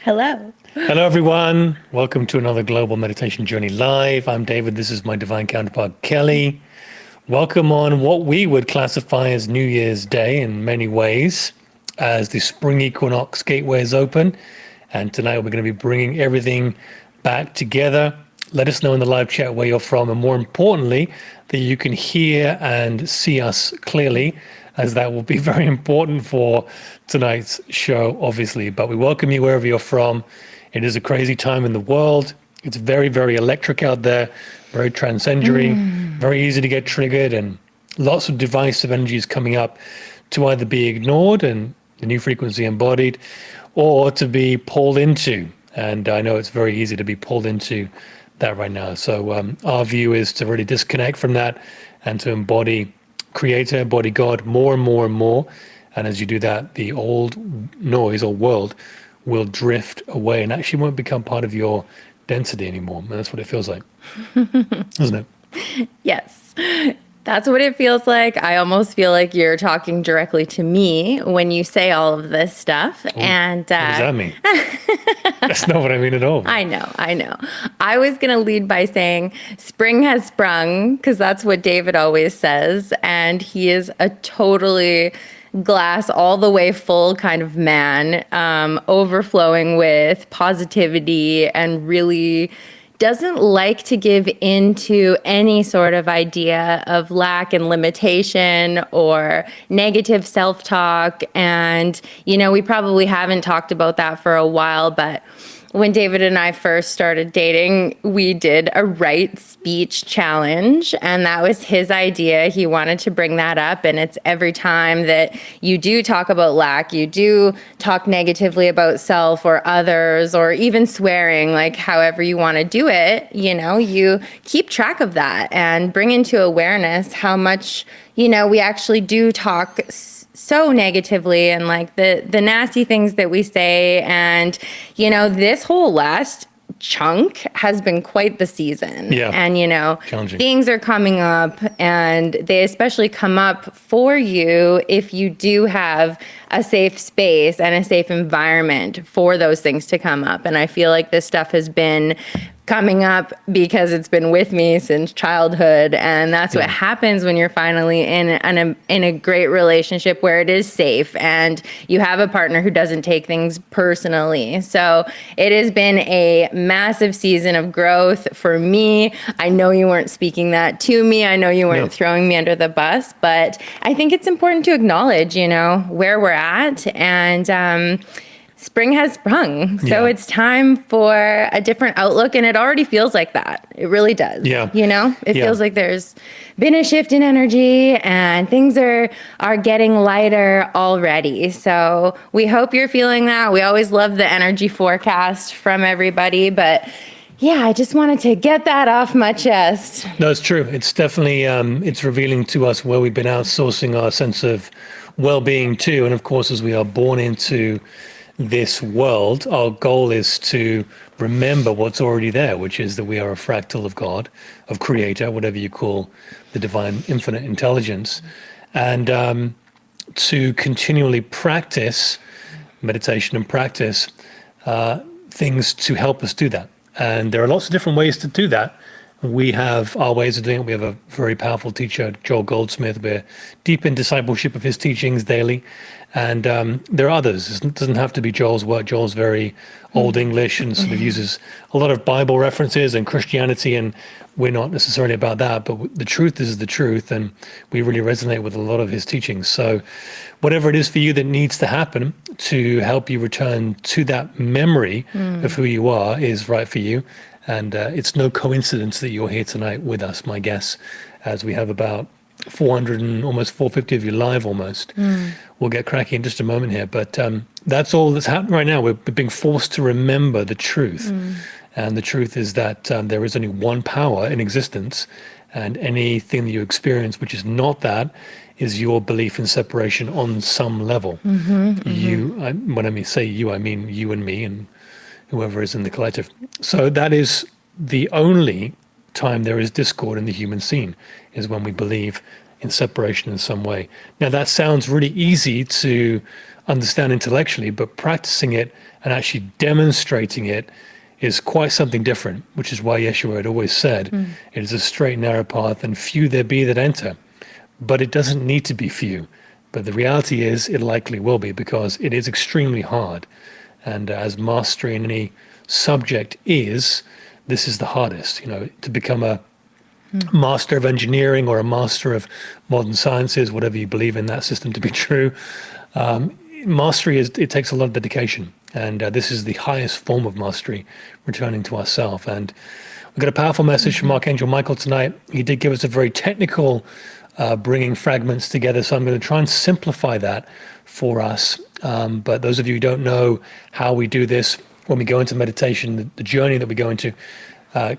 Hello. Hello, everyone. Welcome to another Global Meditation Journey Live. I'm David. This is my divine counterpart, Kelly. Welcome on what we would classify as New Year's Day in many ways, as the Spring Equinox gateway is open. And tonight we're going to be bringing everything back together. Let us know in the live chat where you're from, and more importantly, that you can hear and see us clearly, as that will be very important for tonight's show, obviously. But we welcome you wherever you're from. It is a crazy time in the world. It's very, very electric out there, very transcendental, very easy to get triggered, and lots of divisive energies coming up to either be ignored and the new frequency embodied, or to be pulled into. And I know it's very easy to be pulled into that right now. So our view is to really disconnect from that and to embody Creator, embody God more and more and more. And as you do that, the old noise or world will drift away and actually won't become part of your density anymore. And that's what it feels like, isn't it? Yes, that's what it feels like. I almost feel like you're talking directly to me when you say all of this stuff. What does that mean? That's not what I mean at all. I know. I was going to lead by saying spring has sprung, because that's what David always says. And he is a totally glass all the way full kind of man, overflowing with positivity and really doesn't like to give into any sort of idea of lack and limitation or negative self-talk. And, we probably haven't talked about that for a while, but when David and I first started dating, we did a right speech challenge, and that was his idea. He wanted to bring that up, and it's every time that you do talk about lack, you do talk negatively about self or others, or even swearing, like however you want to do it, you keep track of that and bring into awareness how much, we actually do talk so negatively, and like the nasty things that we say. And this whole last chunk has been quite the season. Yeah. And Challenging. things are coming up, and they especially come up for you if you do have a safe space and a safe environment for those things to come up. And I feel like this stuff has been coming up because it's been with me since childhood, and that's what happens when you're finally in a great relationship where it is safe and you have a partner who doesn't take things personally. So it has been a massive season of growth for me. I know you weren't speaking that to me. I know you weren't throwing me under the bus, but I think it's important to acknowledge, where we're at, and spring has sprung. So it's time for a different outlook, and it already feels like that. It really does. Yeah. It feels like there's been a shift in energy, and things are getting lighter already. So we hope you're feeling that. We always love the energy forecast from everybody, but yeah, I just wanted to get that off my chest. No, it's true. It's definitely, it's revealing to us where we've been outsourcing our sense of well-being to. And of course, as we are born into this world, our goal is to remember what's already there, which is that we are a fractal of God, of Creator, whatever you call the divine infinite intelligence, and to continually practice meditation and practice things to help us do that. And there are lots of different ways to do that. We have our ways of doing it. We have a very powerful teacher, Joel Goldsmith. We're deep in discipleship of his teachings daily. And there are others. It doesn't have to be Joel's work. Joel's very old English and sort of uses a lot of Bible references and Christianity, and we're not necessarily about that. But the truth is the truth, and we really resonate with a lot of his teachings. So whatever it is for you that needs to happen to help you return to that memory of who you are is right for you. And it's no coincidence that you're here tonight with us, my guess, as we have about 400 and almost 450 of you live almost. We'll get cracking in just a moment here, but that's all that's happening right now. We're being forced to remember the truth. And the truth is that there is only one power in existence, and anything that you experience which is not that is your belief in separation on some level. When I say you, I mean you and me and whoever is in the collective. So that is the only time there is discord in the human scene, is when we believe in separation in some way. Now, that sounds really easy to understand intellectually, but practicing it and actually demonstrating it is quite something different, which is why Yeshua had always said, it is a straight and narrow path, and few there be that enter. But it doesn't need to be few. But the reality is it likely will be, because it is extremely hard. And as mastery in any subject is, this is the hardest, to become a master of engineering or a master of modern sciences, whatever you believe in that system to be true. Mastery it takes a lot of dedication. And this is the highest form of mastery, returning to ourself. And we've got a powerful message from Archangel Michael tonight. He did give us a very technical bringing fragments together. So I'm going to try and simplify that for us. But those of you who don't know how we do this, when we go into meditation, the journey that we go into,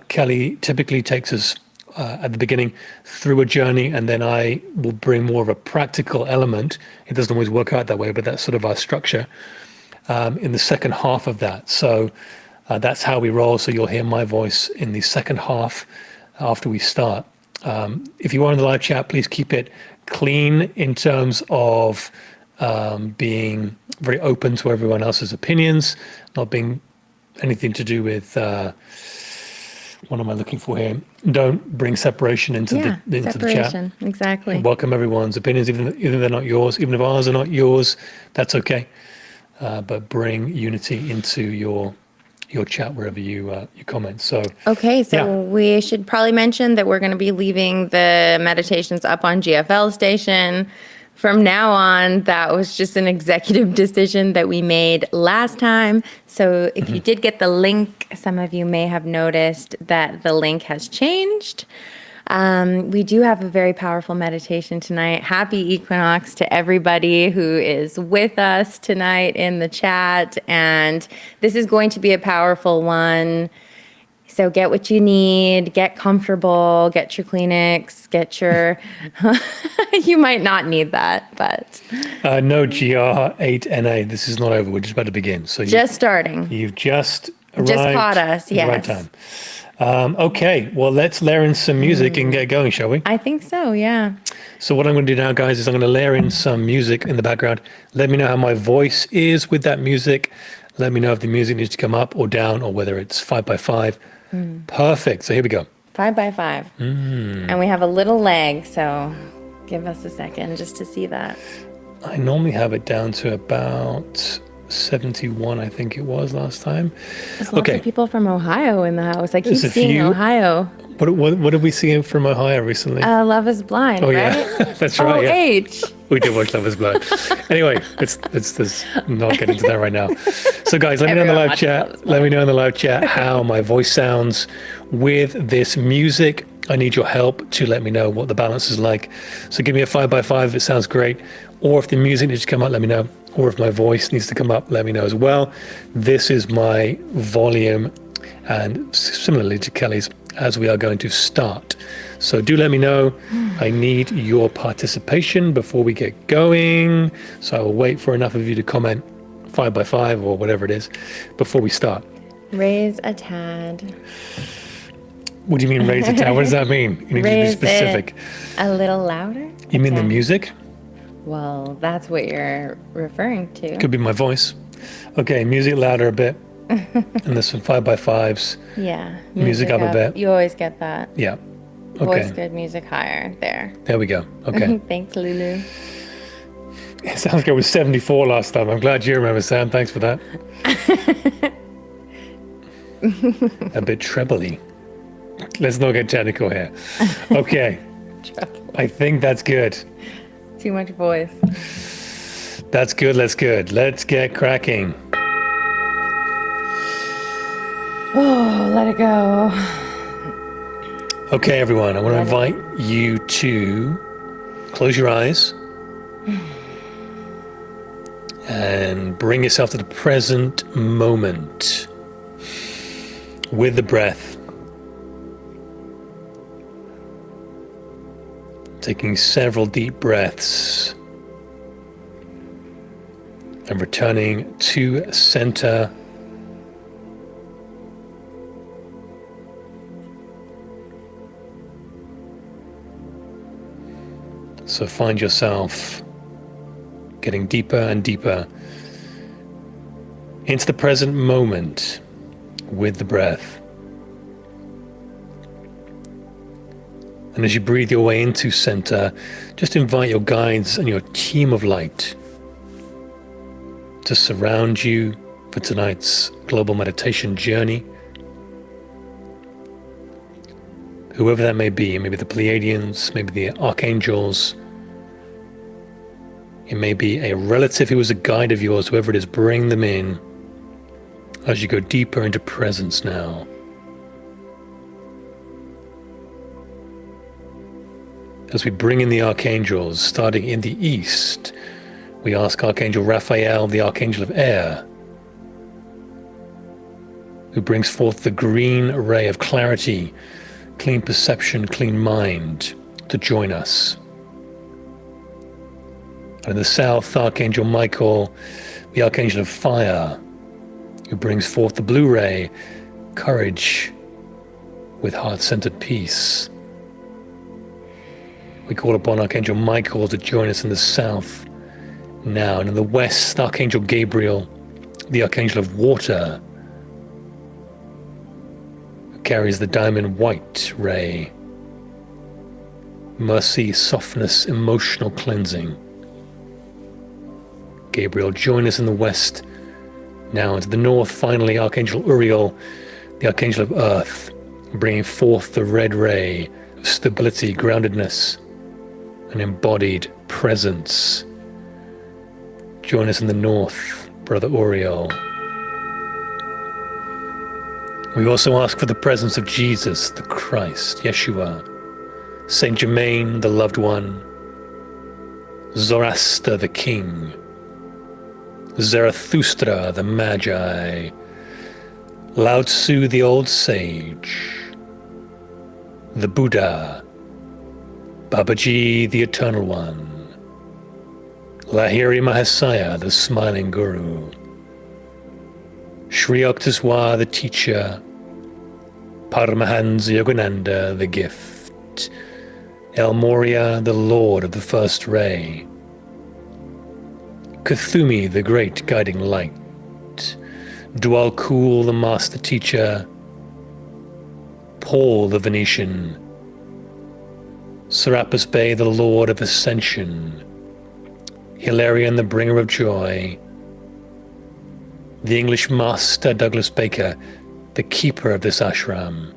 Kelly typically takes us at the beginning through a journey, and then I will bring more of a practical element. It doesn't always work out that way, but that's sort of our structure in the second half of that. So that's how we roll. So you'll hear my voice in the second half after we start. If you are in the live chat, please keep it clean in terms of being very open to everyone else's opinions, not being anything to do with what am I looking for here? Don't bring separation into the chat. Exactly. Welcome everyone's opinions, even if they're not yours, even if ours are not yours, that's okay. But bring unity into your chat wherever you comment. So we should probably mention that we're going to be leaving the meditations up on GFL station. From now on, that was just an executive decision that we made last time. So if you did get the link, some of you may have noticed that the link has changed. We do have a very powerful meditation tonight. Happy equinox to everybody who is with us tonight in the chat. And this is going to be a powerful one. So get what you need, get comfortable, get your Kleenex, get your, you might not need that, but. No GR8NA, this is not over, we're just about to begin. So just starting. You've just arrived. Just caught us, yes. At the right time. Okay, well, let's layer in some music and get going, shall we? I think so, yeah. So what I'm going to do now, guys, is I'm going to layer in some music in the background. Let me know how my voice is with that music. Let me know if the music needs to come up or down, or whether it's 5x5. Perfect. So here we go. 5x5. And we have a little lag, so give us a second just to see that. I normally have it down to about 71, I think it was last time. There's lots of people from Ohio in the house. I keep seeing Ohio. What did we see from Ohio recently? Love is Blind, right? Yeah. That's right. OH. We did watch Love is Blind. Anyway, let's not get into that right now. So guys, let me know in the live chat. Let me know in the live chat how my voice sounds with this music. I need your help to let me know what the balance is like. So give me a 5x5 if it sounds great. Or if the music needs to come up, let me know. Or if my voice needs to come up, let me know as well. This is my volume, and similarly to Kelly's, as we are going to start. So do let me know. I need your participation before we get going. So I will wait for enough of you to comment 5x5 or whatever it is before we start. Raise a tad. What do you mean raise a tad? What does that mean? You need raise to be specific. A little louder? You mean the music? Well, that's what you're referring to. Could be my voice. Okay, music louder a bit. And there's some 5x5s. Yeah. Music up a bit. You always get that. Yeah. Okay. Voice good, music higher. There we go. Okay. Thanks, Lulu. It sounds like it was 74 last time. I'm glad you remember, Sam. Thanks for that. A bit trebly. Let's not get technical here. Okay. I think that's good. Too much voice. That's good. Let's get cracking. Oh, let it go. Okay, everyone. I want to invite you to close your eyes and bring yourself to the present moment with the breath. Taking several deep breaths and returning to center. So find yourself getting deeper and deeper into the present moment with the breath. And as you breathe your way into center, just invite your guides and your team of light to surround you for tonight's global meditation journey. Whoever that may be, maybe the Pleiadians, maybe the archangels, it may be a relative who is a guide of yours, whoever it is, bring them in as you go deeper into presence now. As we bring in the archangels, starting in the east, we ask Archangel Raphael, the Archangel of Air, who brings forth the green ray of clarity, clean perception, clean mind, to join us. And in the south, Archangel Michael, the Archangel of Fire, who brings forth the blue ray, courage with heart-centered peace. We call upon Archangel Michael to join us in the south now. And in the west, Archangel Gabriel, the Archangel of Water, who carries the diamond white ray, mercy, softness, emotional cleansing. Gabriel, join us in the west now. Into the north, finally, Archangel Uriel, the Archangel of Earth, bringing forth the red ray of stability, groundedness, and embodied presence. Join us in the north, Brother Uriel. We also ask for the presence of Jesus, the Christ, Yeshua, Saint Germain, the loved one, Zoroaster, the king, Zarathustra, the magi, Lao Tzu, the old sage, the Buddha, Babaji, the eternal one, Lahiri Mahasaya, the smiling guru, Sri Yukteswar, the teacher, Paramahansa Yogananda, the gift, El Moria, the lord of the first ray, Kuthumi, the great guiding light, Dwal Kul, the master teacher, Paul, the Venetian, Serapis Bey, the lord of ascension, Hilarion, the bringer of joy, the English master Douglas Baker, the keeper of this ashram,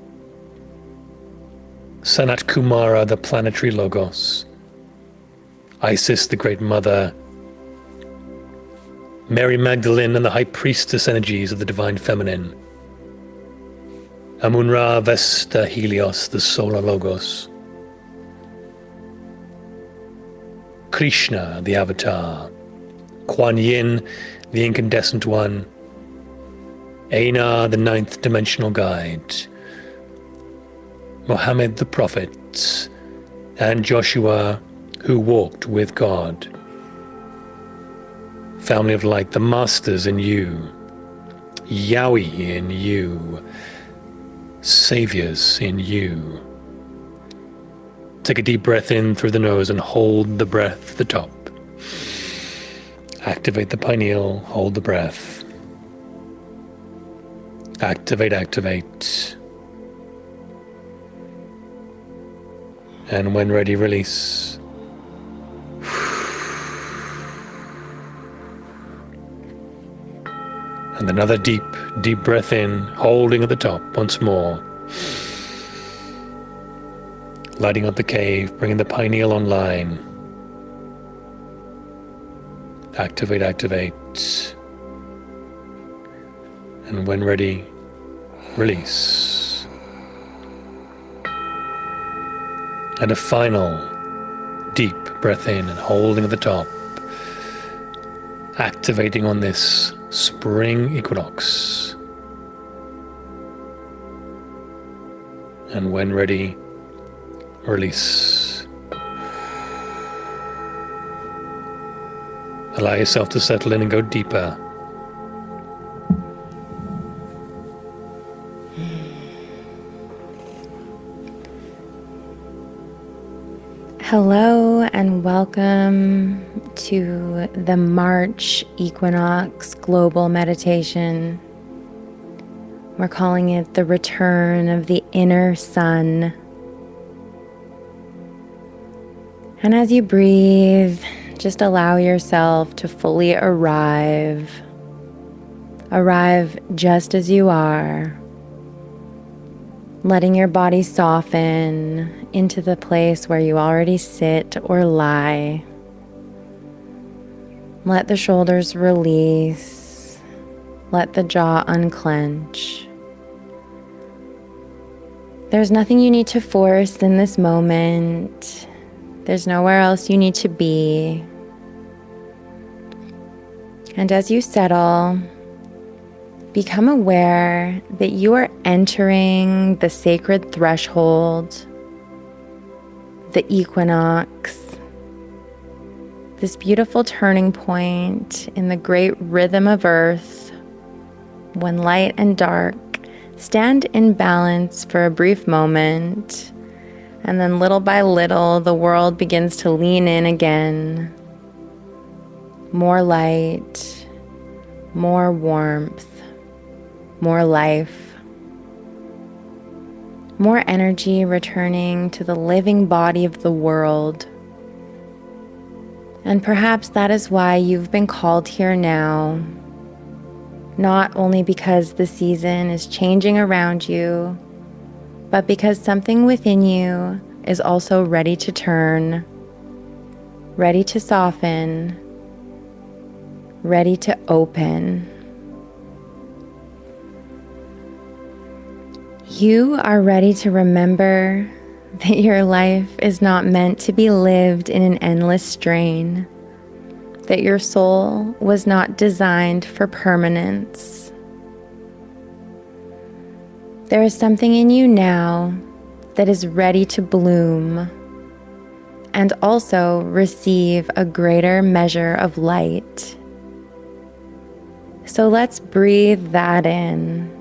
Sanat Kumara, the planetary logos, Isis, the great mother, Mary Magdalene and the high priestess energies of the divine feminine, Amun-Ra, Vesta, Helios, the solar logos, Krishna, the avatar, Kuan Yin, the incandescent one, Einar, the ninth dimensional guide, Mohammed, the prophet, and Joshua, who walked with God. Family of light, the masters in you, Yahweh in you, saviors in you. Take a deep breath in through the nose and hold the breath at the top. Activate the pineal, hold the breath. Activate, activate. And when ready, release. And another deep, deep breath in, holding at the top once more. Lighting up the cave, bringing the pineal online. Activate, activate. And when ready, release. And a final deep breath in and holding at the top. Activating on this Spring Equinox. And when ready, release. Allow yourself to settle in and go deeper. Hello and welcome to the March Equinox Global Meditation. We're calling it the return of the inner sun. And as you breathe, just allow yourself to fully arrive just as you are, letting your body soften into the place where you already sit or lie. Let the shoulders release. Let the jaw unclench. There's nothing you need to force in this moment. There's nowhere else you need to be. And as you settle, become aware that you are entering the sacred threshold, the equinox, this beautiful turning point in the great rhythm of Earth, when light and dark stand in balance for a brief moment, and then little by little the world begins to lean in again. More light, more warmth, more life, more energy returning to the living body of the world. And perhaps that is why you've been called here now, not only because the season is changing around you, but because something within you is also ready to turn, ready to soften, ready to open. You are ready to remember that your life is not meant to be lived in an endless strain, that your soul was not designed for permanence. There is something in you now that is ready to bloom and also receive a greater measure of light. So let's breathe that in.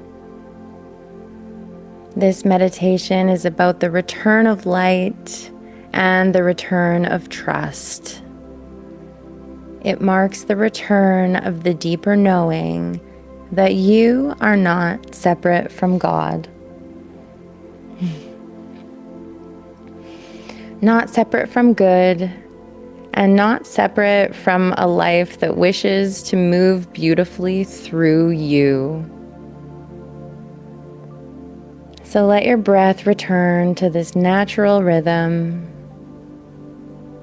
This meditation is about the return of light and the return of trust. It marks the return of the deeper knowing that you are not separate from God. Not separate from good, and not separate from a life that wishes to move beautifully through you. So let your breath return to this natural rhythm.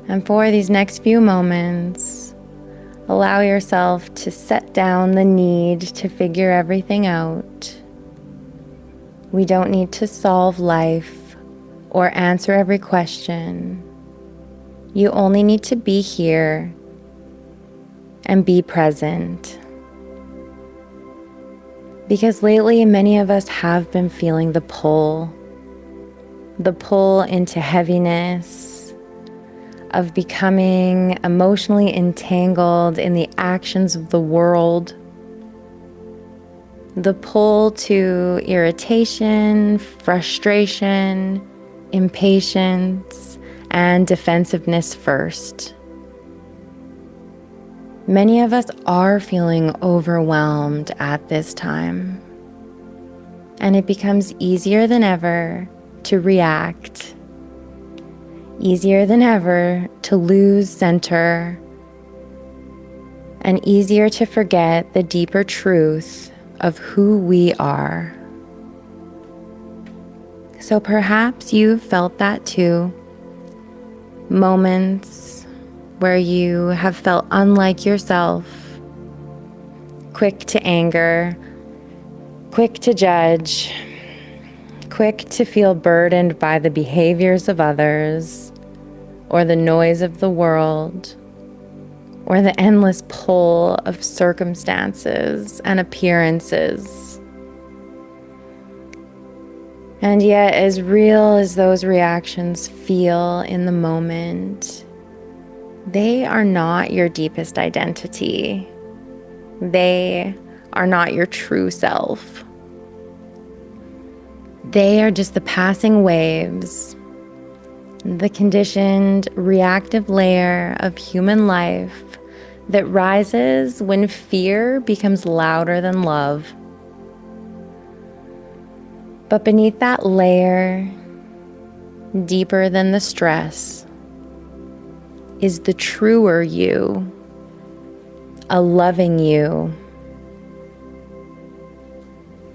And for these next few moments, allow yourself to set down the need to figure everything out. We don't need to solve life or answer every question. You only need to be here and be present. Because lately, many of us have been feeling the pull into heaviness, of becoming emotionally entangled in the actions of the world, the pull to irritation, frustration, impatience, and defensiveness first. Many of us are feeling overwhelmed at this time, and it becomes easier than ever to react, easier than ever to lose center, and easier to forget the deeper truth of who we are. So perhaps you've felt that too. Moments where you have felt unlike yourself, quick to anger, quick to judge, quick to feel burdened by the behaviors of others, or the noise of the world, or the endless pull of circumstances and appearances. And yet, as real as those reactions feel in the moment, they are not your deepest identity. They are not your true self. They are just the passing waves, the conditioned, reactive layer of human life that rises when fear becomes louder than love. But beneath that layer, deeper than the stress, is the truer you, a loving you.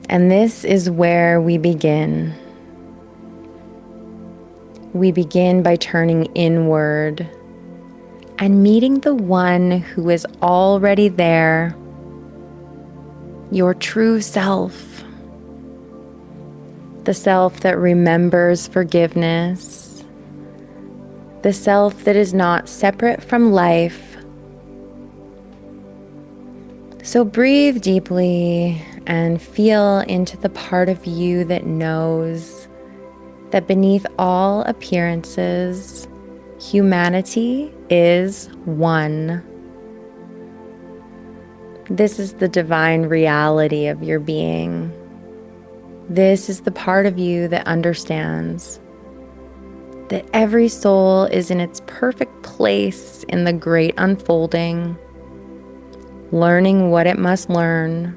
And this is where we begin. We begin by turning inward and meeting the one who is already there, your true self, the self that remembers forgiveness, the self that is not separate from life. So breathe deeply and feel into the part of you that knows that beneath all appearances, humanity is one. This is the divine reality of your being. This is the part of you that understands that every soul is in its perfect place in the great unfolding, learning what it must learn,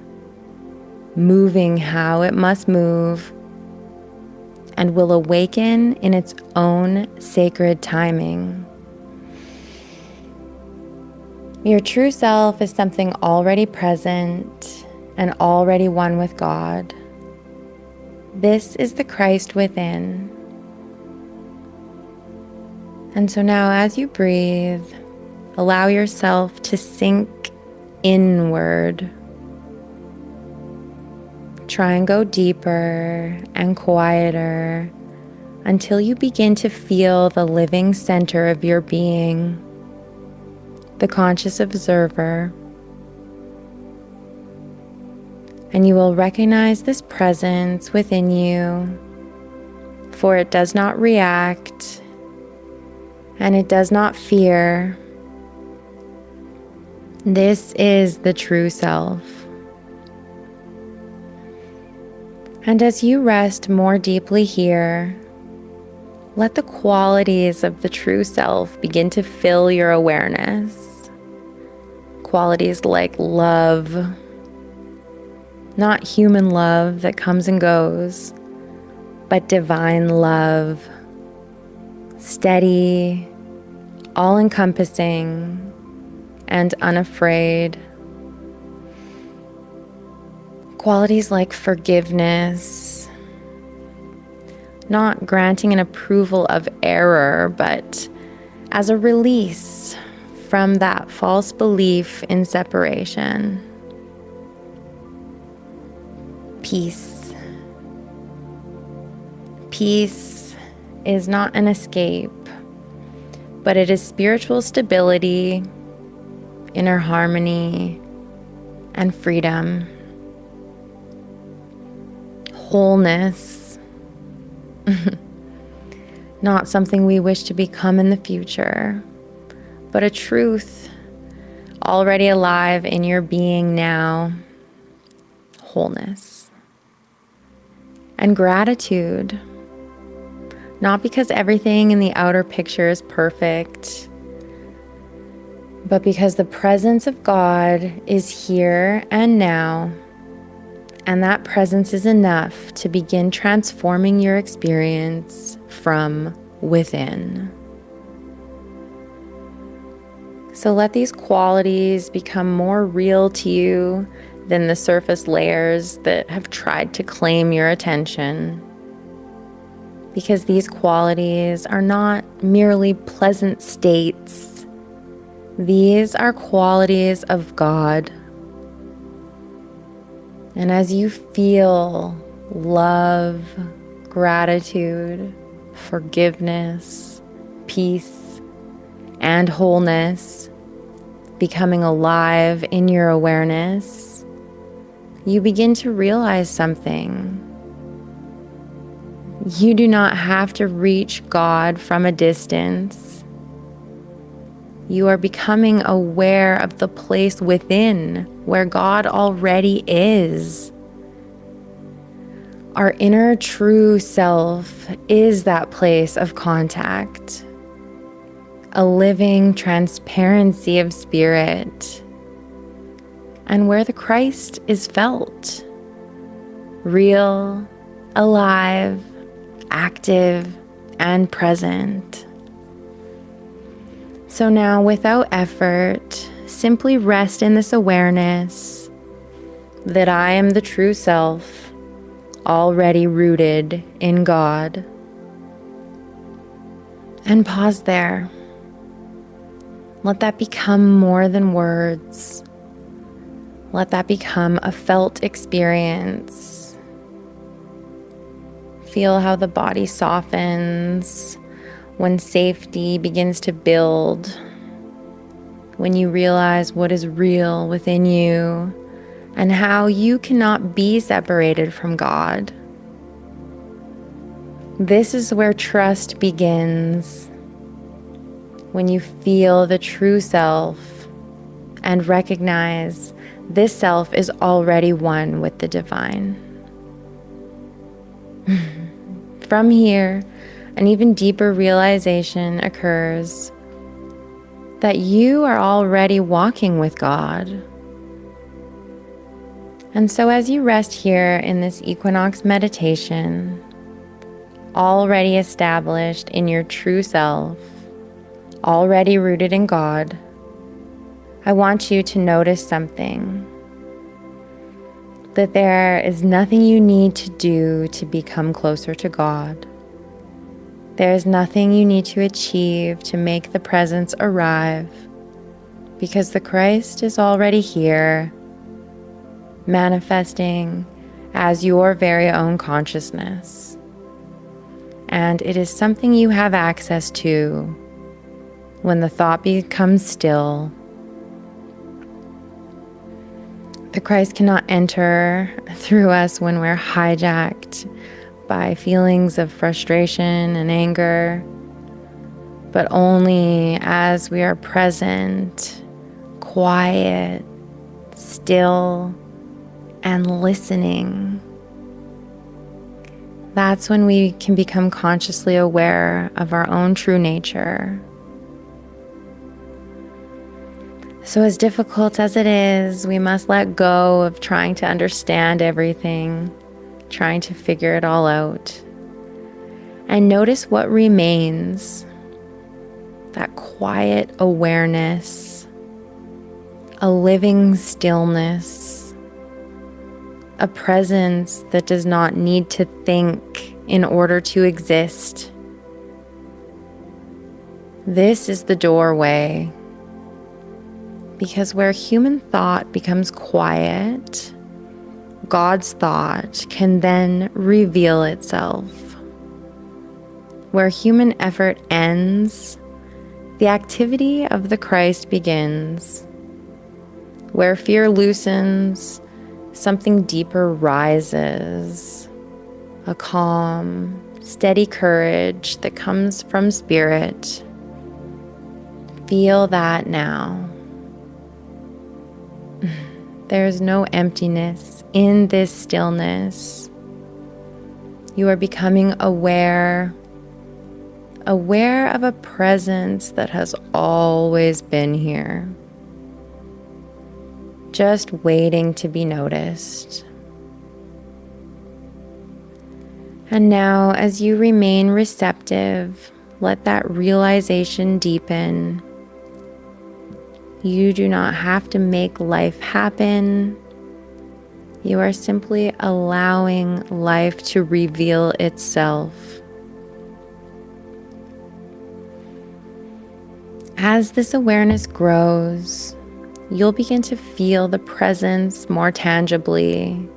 moving how it must move, and will awaken in its own sacred timing. Your true self is something already present and already one with God. This is the Christ within. And so now, as you breathe, allow yourself to sink inward. Try and go deeper and quieter until you begin to feel the living center of your being, the conscious observer. And you will recognize this presence within you, for it does not react and it does not fear. This is the true self. And as you rest more deeply here, let the qualities of the true self begin to fill your awareness. Qualities like love, not human love that comes and goes, but divine love, steady, all-encompassing, and unafraid. Qualities like forgiveness, not granting an approval of error, but as a release from that false belief in separation. Peace. Peace is not an escape, but it is spiritual stability, inner harmony, and freedom. Wholeness, not something we wish to become in the future, but a truth already alive in your being now. Wholeness. And gratitude, not because everything in the outer picture is perfect, but because the presence of God is here and now. And that presence is enough to begin transforming your experience from within. So let these qualities become more real to you than the surface layers that have tried to claim your attention. Because these qualities are not merely pleasant states. These are qualities of God. And as you feel love, gratitude, forgiveness, peace, and wholeness becoming alive in your awareness, you begin to realize something. You do not have to reach God from a distance. You are becoming aware of the place within where God already is. Our inner true self is that place of contact, a living transparency of spirit, and where the Christ is felt, real, alive, active, and present. So now, without effort, simply rest in this awareness that I am the true self, already rooted in God. And pause there. Let that become more than words. Let that become a felt experience. Feel how the body softens when safety begins to build, when you realize what is real within you and how you cannot be separated from God. This is where trust begins, when you feel the true self and recognize this self is already one with the divine. From here, an even deeper realization occurs that you are already walking with God. And so as you rest here in this equinox meditation, already established in your true self, already rooted in God, I want you to notice something. That there is nothing you need to do to become closer to God. There is nothing you need to achieve to make the presence arrive, because the Christ is already here, manifesting as your very own consciousness. And it is something you have access to when the thought becomes still. The Christ cannot enter through us when we're hijacked by feelings of frustration and anger, but only as we are present, quiet, still, and listening. That's when we can become consciously aware of our own true nature. So as difficult as it is, we must let go of trying to understand everything, trying to figure it all out, and notice what remains. That quiet awareness, a living stillness, a presence that does not need to think in order to exist. This is the doorway, because where human thought becomes quiet, God's thought can then reveal itself. Where human effort ends, the activity of the Christ begins. Where fear loosens, something deeper rises. A calm, steady courage that comes from spirit. Feel that now. There is no emptiness in this stillness. You are becoming aware of a presence that has always been here, just waiting to be noticed. And now, as you remain receptive, let that realization deepen. You do not have to make life happen. You are simply allowing life to reveal itself. As this awareness grows, you'll begin to feel the presence more tangibly.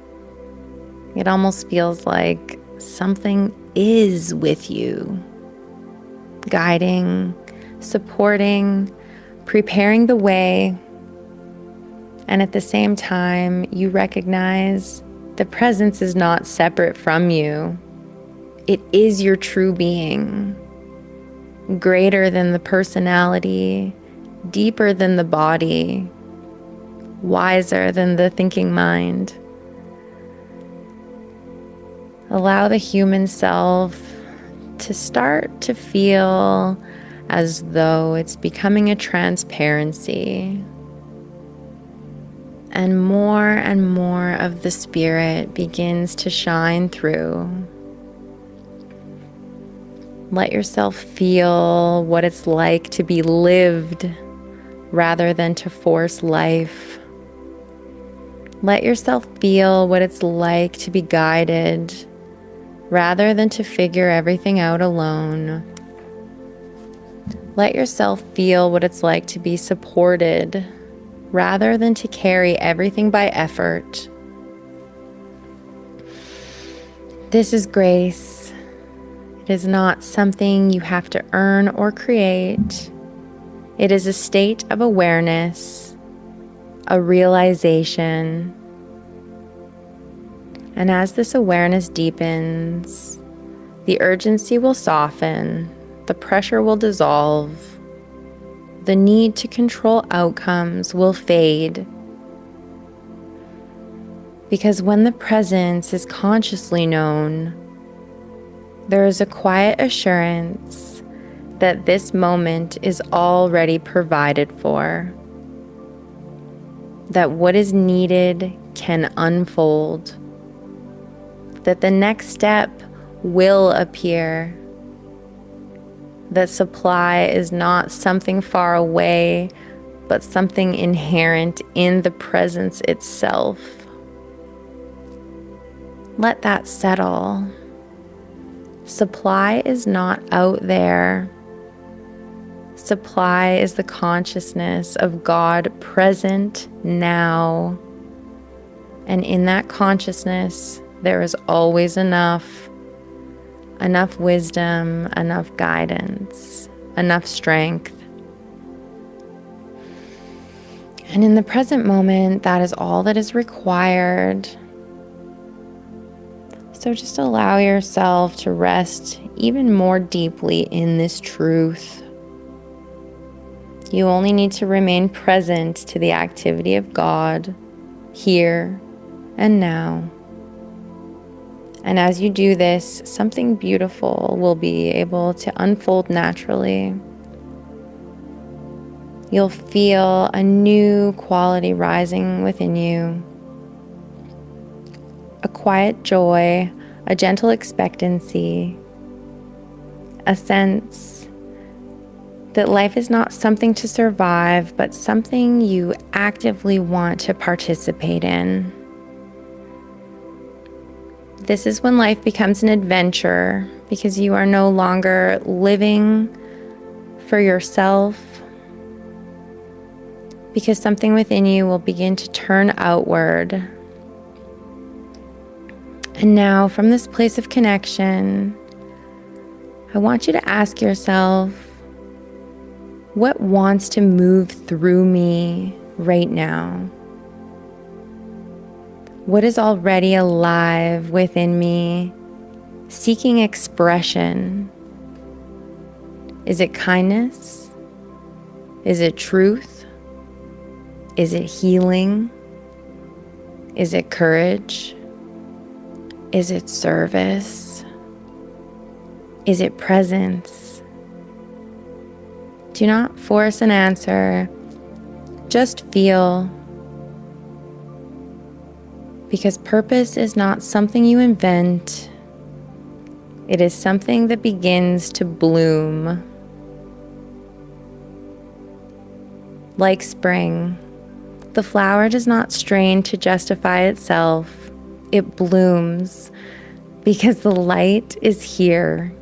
It almost feels like something is with you, guiding, supporting, preparing the way. And at the same time, you recognize the presence is not separate from you. It is your true being, greater than the personality, deeper than the body, wiser than the thinking mind. Allow the human self to start to feel as though it's becoming a transparency. And more of the spirit begins to shine through. Let yourself feel what it's like to be lived rather than to force life. Let yourself feel what it's like to be guided rather than to figure everything out alone. Let yourself feel what it's like to be supported rather than to carry everything by effort. This is grace. It is not something you have to earn or create. It is a state of awareness, a realization. And as this awareness deepens, the urgency will soften, the pressure will dissolve, the need to control outcomes will fade. Because when the presence is consciously known, there is a quiet assurance that this moment is already provided for, that what is needed can unfold, that the next step will appear, that supply is not something far away, but something inherent in the presence itself. Let that settle. Supply is not out there. Supply is the consciousness of God present now. And in that consciousness, there is always enough wisdom, enough guidance, enough strength. And in the present moment, that is all that is required. So just allow yourself to rest even more deeply in this truth. You only need to remain present to the activity of God here and now. And as you do this, something beautiful will be able to unfold naturally. You'll feel a new quality rising within you. A quiet joy, a gentle expectancy, a sense that life is not something to survive, but something you actively want to participate in. This is when life becomes an adventure because you are no longer living for yourself, because something within you will begin to turn outward. And now, from this place of connection, I want you to ask yourself, what wants to move through me right now? What is already alive within me, seeking expression? Is it kindness? Is it truth? Is it healing? Is it courage? Is it service? Is it presence? Do not force an answer. Just feel. Because purpose is not something you invent. It is something that begins to bloom. Like spring, the flower does not strain to justify itself. It blooms because the light is here.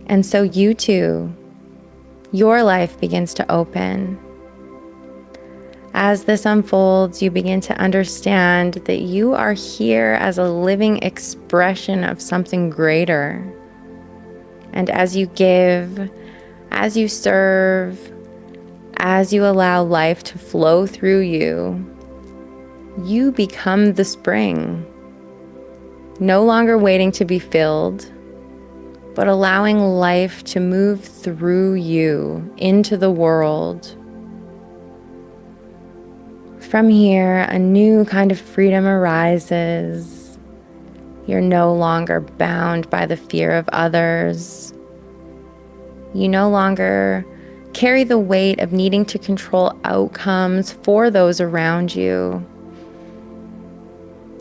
And so you too, your life begins to open. As this unfolds, you begin to understand that you are here as a living expression of something greater. And as you give, as you serve, as you allow life to flow through you, you become the spring. No longer waiting to be filled, but allowing life to move through you into the world. From here, a new kind of freedom arises. You're no longer bound by the fear of others. You no longer carry the weight of needing to control outcomes for those around you.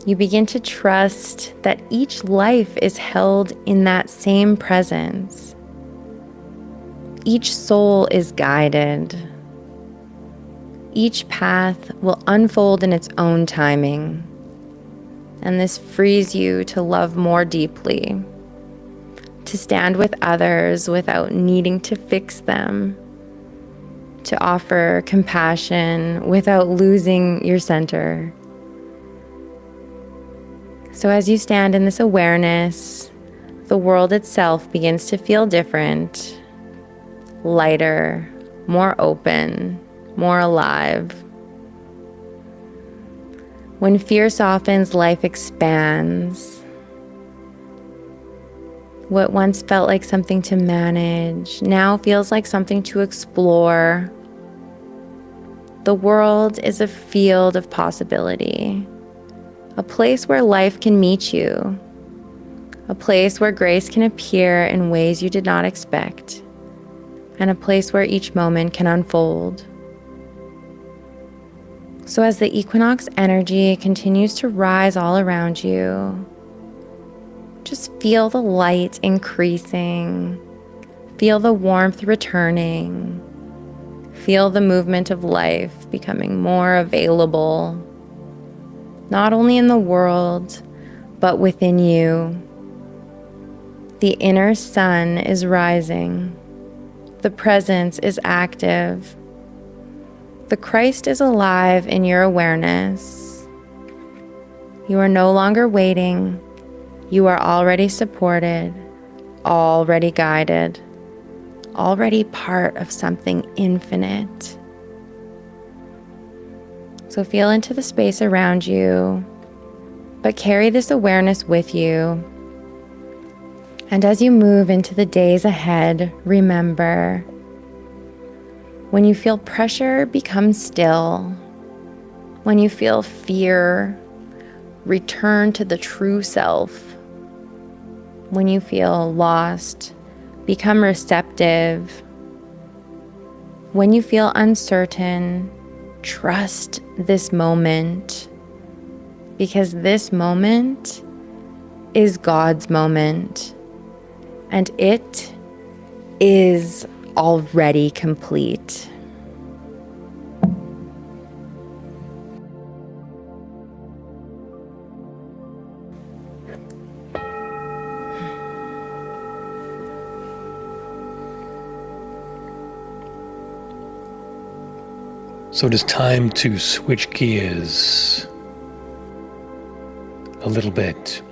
You begin to trust that each life is held in that same presence. Each soul is guided. Each path will unfold in its own timing. And this frees you to love more deeply, to stand with others without needing to fix them, to offer compassion without losing your center. So as you stand in this awareness, the world itself begins to feel different, lighter, more open, more alive. When fear softens, life expands. What once felt like something to manage now feels like something to explore. The world is a field of possibility, a place where life can meet you, a place where grace can appear in ways you did not expect, and a place where each moment can unfold. So as the equinox energy continues to rise all around you, just feel the light increasing, feel the warmth returning, feel the movement of life becoming more available, not only in the world, but within you. The inner sun is rising. The presence is active. The Christ is alive in your awareness. You are no longer waiting. You are already supported, already guided, already part of something infinite. So feel into the space around you, but carry this awareness with you. And as you move into the days ahead, remember, when you feel pressure, become still. When you feel fear, return to the true self. When you feel lost, become receptive. When you feel uncertain, trust this moment, because this moment is God's moment, and it is already complete. So it is time to switch gears a little bit.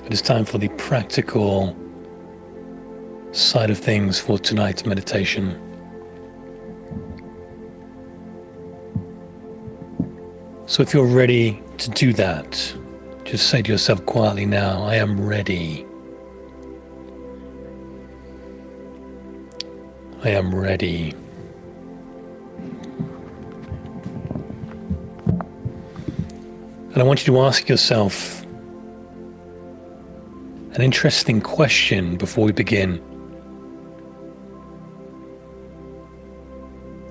It is time for the practical side of things for tonight's meditation. So if you're ready to do that, just say to yourself quietly now, I am ready. I am ready. And I want you to ask yourself an interesting question before we begin.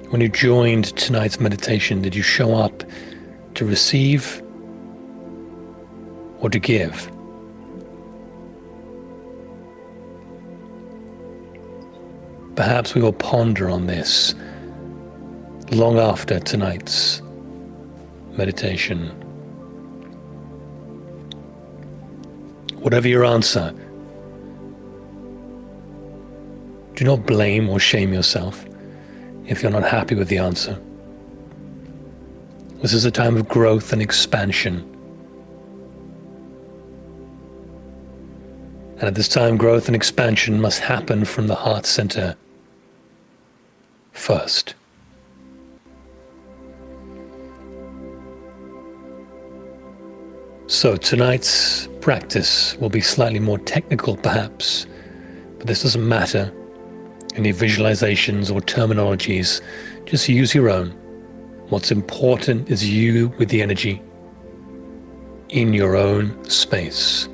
When you joined tonight's meditation, did you show up to receive or to give? Perhaps we will ponder on this long after tonight's meditation. Whatever your answer, do not blame or shame yourself if you're not happy with the answer. This is a time of growth and expansion. And at this time, growth and expansion must happen from the heart center first. So tonight's practice will be slightly more technical perhaps, but this doesn't matter. Any visualizations or terminologies, just use your own. What's important is you with the energy, in your own space.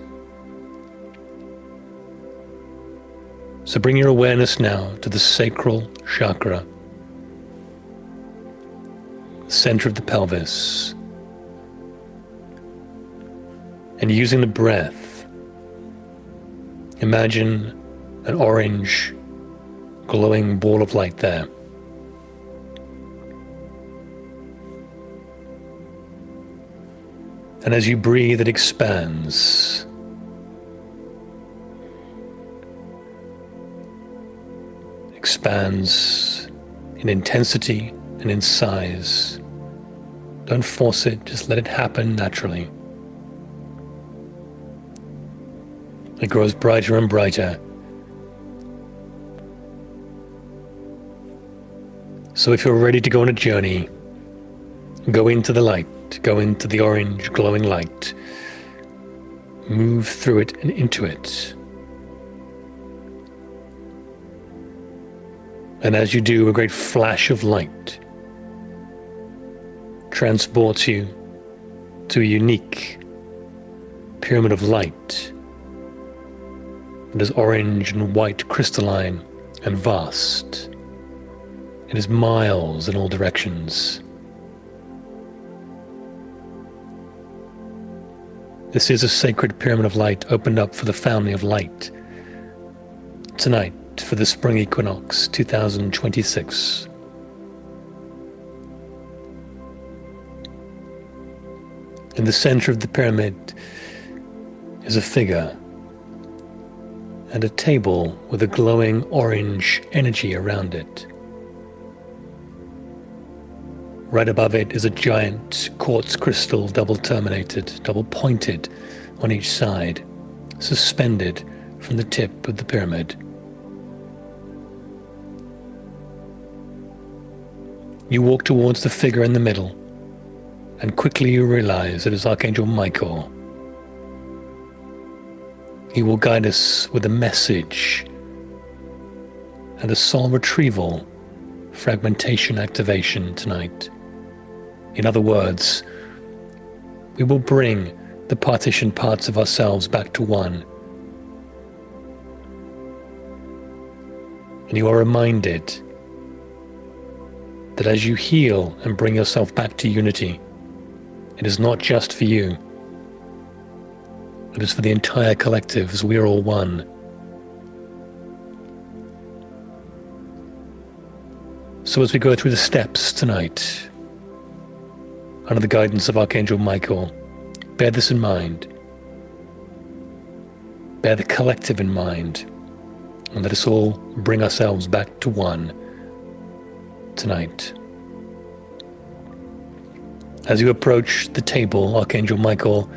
So bring your awareness now to the sacral chakra, the center of the pelvis, and using the breath, imagine an orange glowing ball of light there. And as you breathe, it expands. Expands in intensity and in size. Don't force it, just let it happen naturally. It grows brighter and brighter. So if you're ready to go on a journey, go into the light, go into the orange glowing light. Move through it and into it. And as you do, a great flash of light transports you to a unique pyramid of light that is orange and white, crystalline and vast. It is miles in all directions. This is a sacred pyramid of light opened up for the family of light tonight for the Spring Equinox 2026. In the center of the pyramid is a figure and a table with a glowing orange energy around it. Right above it is a giant quartz crystal, double terminated, double pointed on each side, suspended from the tip of the pyramid. You walk towards the figure in the middle, and quickly you realize it is Archangel Michael. He will guide us with a message and a soul retrieval fragmentation activation tonight. In other words, we will bring the partition parts of ourselves back to one. And you are reminded that as you heal and bring yourself back to unity, it is not just for you. It is for the entire collective, as we are all one. So as we go through the steps tonight, under the guidance of Archangel Michael, bear this in mind. Bear the collective in mind, and let us all bring ourselves back to one tonight. As you approach the table, Archangel Michael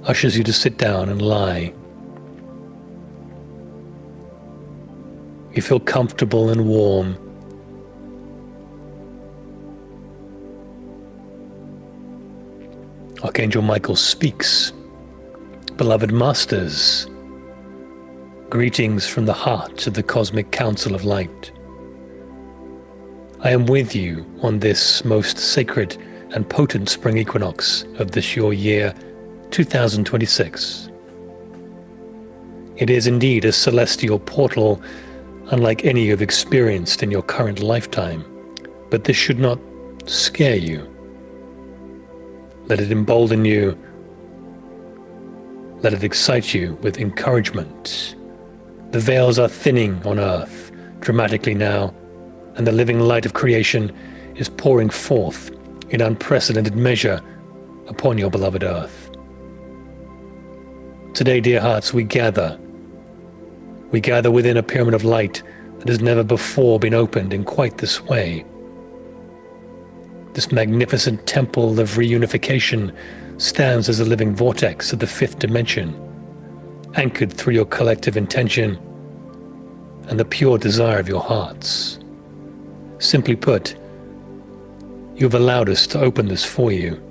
ushers you to sit down and lie. You feel comfortable and warm. Archangel Michael speaks. Beloved Masters, greetings from the heart of the Cosmic Council of Light. I am with you on this most sacred and potent spring equinox of this your year 2026. It is indeed a celestial portal unlike any you have experienced in your current lifetime, but this should not scare you. Let it embolden you. Let it excite you with encouragement. The veils are thinning on earth dramatically now, and the living light of creation is pouring forth in unprecedented measure upon your beloved earth. Today, dear hearts, we gather. We gather within a pyramid of light that has never before been opened in quite this way. This magnificent temple of reunification stands as a living vortex of the fifth dimension, anchored through your collective intention and the pure desire of your hearts. Simply put, you have allowed us to open this for you.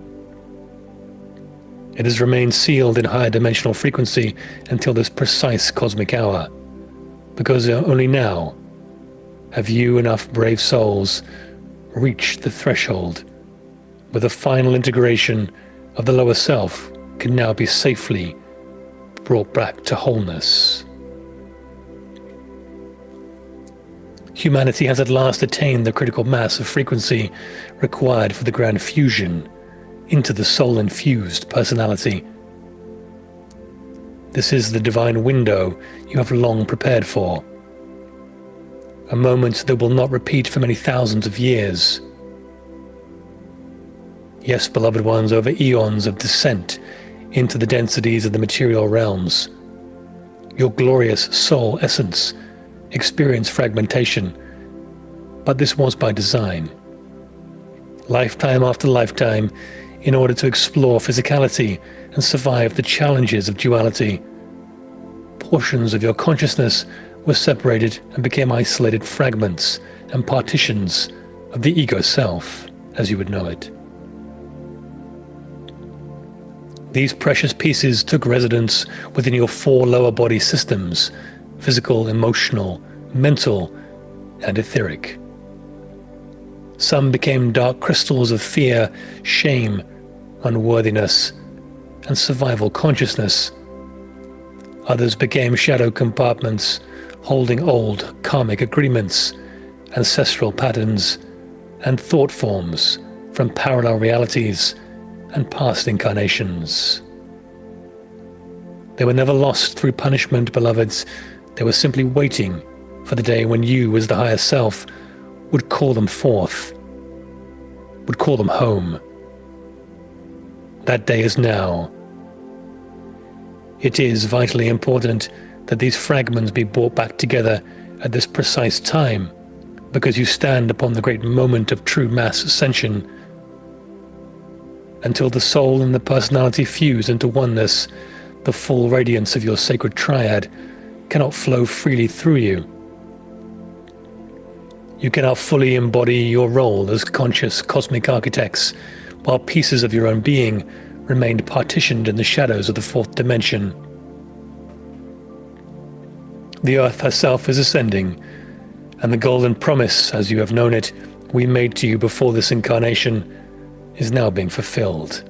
It has remained sealed in higher dimensional frequency until this precise cosmic hour, because only now have you enough brave souls reached the threshold where the final integration of the lower self can now be safely brought back to wholeness. Humanity has at last attained the critical mass of frequency required for the grand fusion into the soul-infused personality. This is the divine window you have long prepared for, a moment that will not repeat for many thousands of years. Yes, beloved ones, over eons of descent into the densities of the material realms, your glorious soul essence experienced fragmentation, but this was by design. Lifetime after lifetime, in order to explore physicality and survive the challenges of duality, portions of your consciousness were separated and became isolated fragments and partitions of the ego self, as you would know it. These precious pieces took residence within your 4 lower body systems: physical, emotional, mental, and etheric. Some became dark crystals of fear, shame, unworthiness, and survival consciousness. Others became shadow compartments holding old karmic agreements, ancestral patterns, and thought forms from parallel realities and past incarnations. They were never lost through punishment, beloveds. They were simply waiting for the day when you, as the higher self, would call them forth, would call them home. That day is now. It is vitally important that these fragments be brought back together at this precise time, because you stand upon the great moment of true mass ascension. Until the soul and the personality fuse into oneness, the full radiance of your sacred triad cannot flow freely through you. You cannot fully embody your role as conscious cosmic architects, while pieces of your own being remained partitioned in the shadows of the 4th dimension. The earth herself is ascending, and the golden promise, as you have known it, we made to you before this incarnation, is now being fulfilled.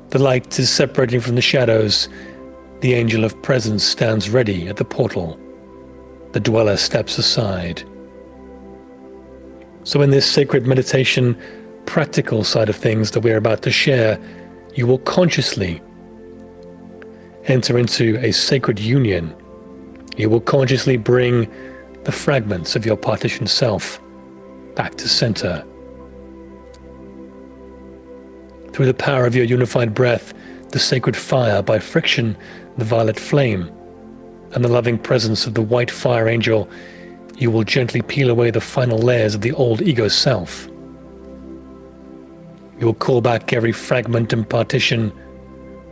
The light is separating from the shadows. The angel of presence stands ready at the portal. The dweller steps aside. So in this sacred meditation, practical side of things that we're about to share, you will consciously enter into a sacred union. You will consciously bring the fragments of your partitioned self back to center. Through the power of your unified breath, the sacred fire, by friction, the violet flame, and the loving presence of the white fire angel, you will gently peel away the final layers of the old ego self. You will call back every fragment and partition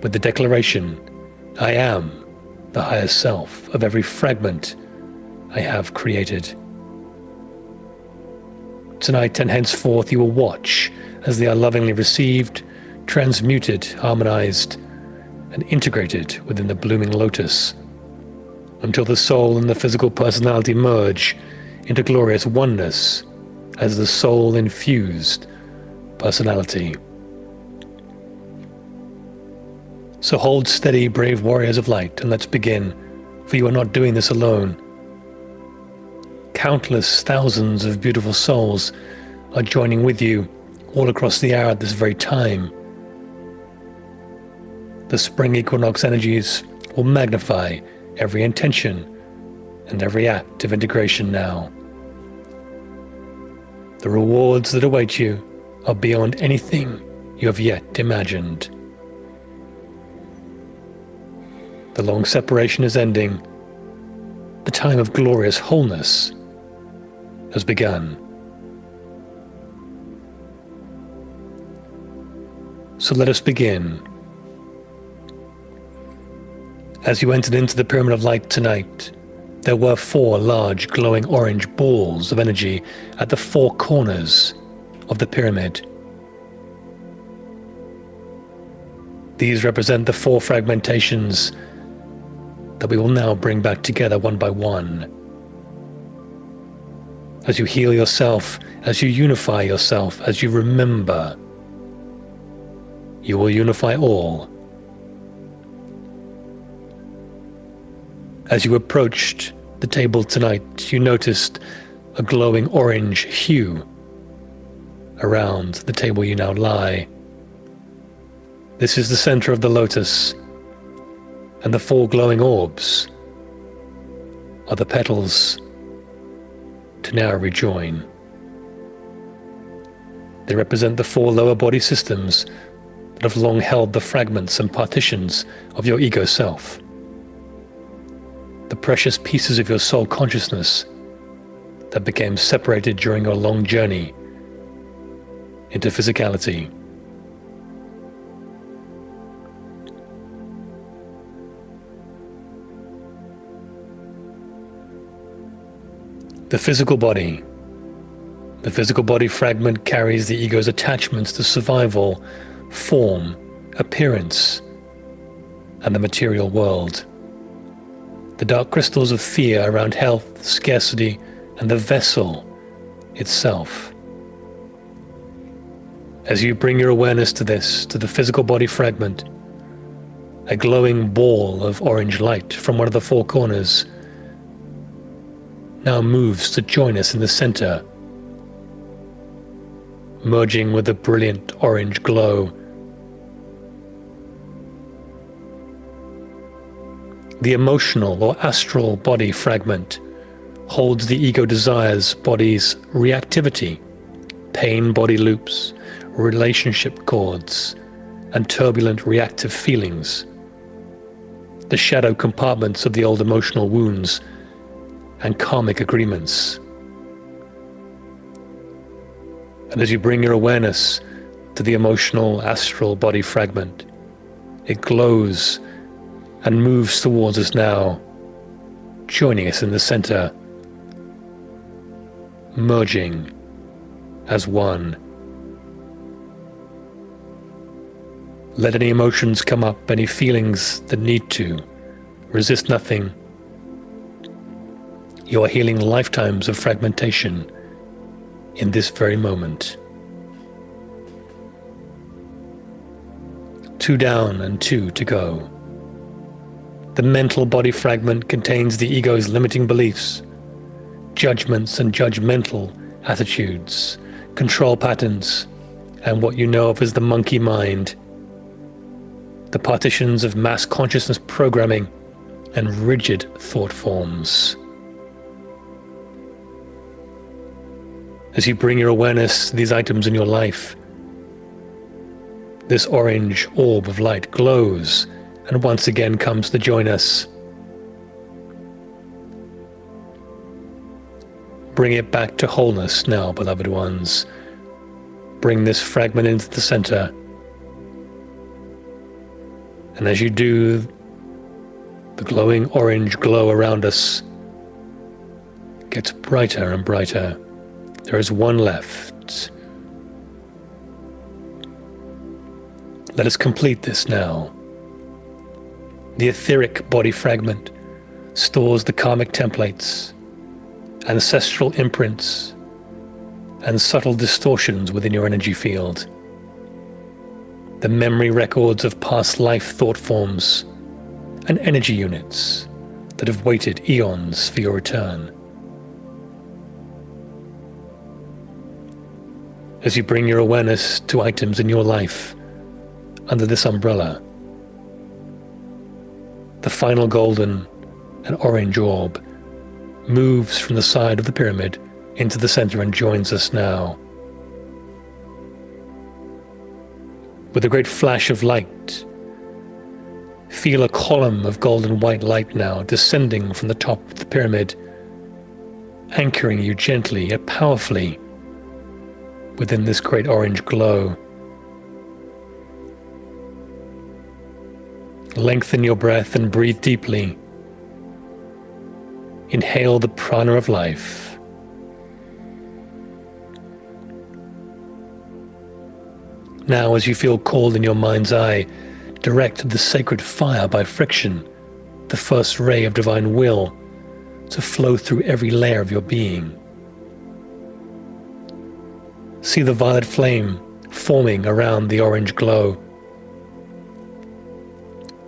with the declaration, I am the higher self of every fragment I have created. Tonight and henceforth you will watch as they are lovingly received, transmuted, harmonized, and integrated within the blooming lotus, until the soul and the physical personality merge into glorious oneness as the soul-infused personality. So hold steady, brave warriors of light, and let's begin, for you are not doing this alone. Countless thousands of beautiful souls are joining with you all across the hour at this very time. The Spring Equinox energies will magnify every intention and every act of integration now. The rewards that await you are beyond anything you have yet imagined. The long separation is ending. The time of glorious wholeness has begun. So let us begin. As you entered into the Pyramid of Light tonight, there were 4 large glowing orange balls of energy at the 4 corners of the pyramid. These represent the 4 fragmentations that we will now bring back together one by one. As you heal yourself, as you unify yourself, as you remember, You will unify all. As you approached the table tonight, you noticed a glowing orange hue around the table you now lie. This is the center of the lotus, and the 4 glowing orbs are the petals to now rejoin. They represent the 4 lower body systems that have long held the fragments and partitions of your ego self, the precious pieces of your soul consciousness that became separated during your long journey into physicality. The physical body. The physical body fragment carries the ego's attachments to survival, form, appearance, and the material world. The dark crystals of fear around health, scarcity, and the vessel itself. As you bring your awareness to this, to the physical body fragment, a glowing ball of orange light from one of the 4 corners now moves to join us in the center, merging with the brilliant orange glow. The emotional or astral body fragment holds the ego desires body's reactivity, pain body loops, relationship cords, and turbulent reactive feelings, the shadow compartments of the old emotional wounds and karmic agreements. And as you bring your awareness to the emotional astral body fragment, it glows and moves towards us now, joining us in the center, merging as one. Let any emotions come up, any feelings that need to. Resist nothing. You are healing lifetimes of fragmentation in this very moment. 2 down and 2 to go. The mental body fragment contains the ego's limiting beliefs, judgments and judgmental attitudes, control patterns, and what you know of as the monkey mind, the partitions of mass consciousness programming and rigid thought forms. As you bring your awareness to these items in your life, this orange orb of light glows and once again comes to join us. Bring it back to wholeness now, beloved ones. Bring this fragment into the center. And as you do, the glowing orange glow around us gets brighter and brighter. There is 1 left. Let us complete this now. The etheric body fragment stores the karmic templates, ancestral imprints, and subtle distortions within your energy field. The memory records of past life thought forms and energy units that have waited eons for your return. As you bring your awareness to items in your life under this umbrella, the final golden and orange orb moves from the side of the pyramid into the center and joins us now. With a great flash of light, feel a column of golden white light now descending from the top of the pyramid, anchoring you gently yet powerfully within this great orange glow. Lengthen your breath and breathe deeply. Inhale the prana of life. Now, as you feel cold in your mind's eye, direct the sacred fire by friction, the first ray of divine will, to flow through every layer of your being. See the violet flame forming around the orange glow,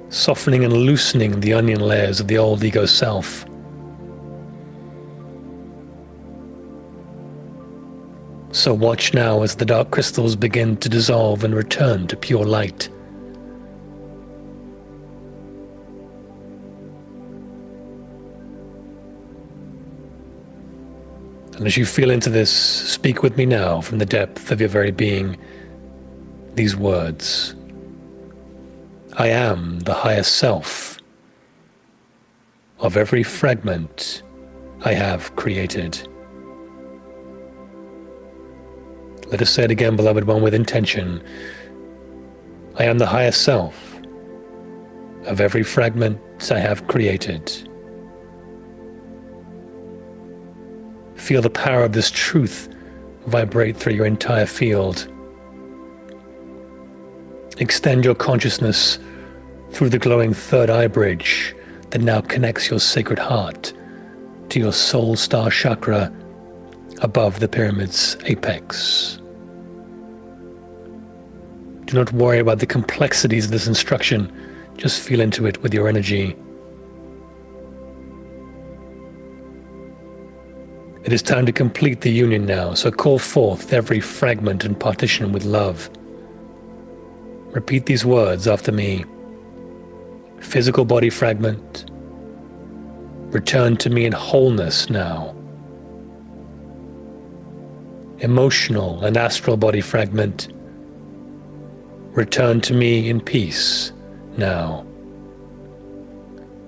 softening and loosening the onion layers of the old ego self. So watch now as the dark crystals begin to dissolve and return to pure light. And as you feel into this, speak with me now from the depth of your very being these words. I am the highest self of every fragment I have created. Let us say it again, beloved one, with intention. I am the highest self of every fragment I have created. Feel the power of this truth vibrate through your entire field. Extend your consciousness through the glowing third eye bridge that now connects your sacred heart to your soul star chakra above the pyramid's apex. Do not worry about the complexities of this instruction. Just feel into it with your energy. It is time to complete the union now, so call forth every fragment and partition with love. Repeat these words after me. Physical body fragment, return to me in wholeness now. Emotional and astral body fragment, return to me in peace now.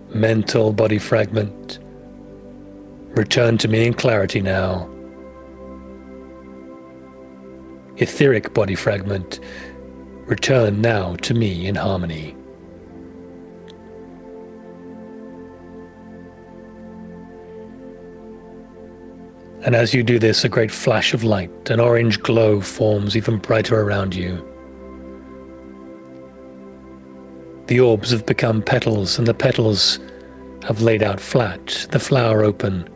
Mental body fragment, return to me in clarity now. Etheric body fragment, return now to me in harmony. And as you do this, a great flash of light, an orange glow forms even brighter around you. The orbs have become petals, and the petals have laid out flat, the flower open.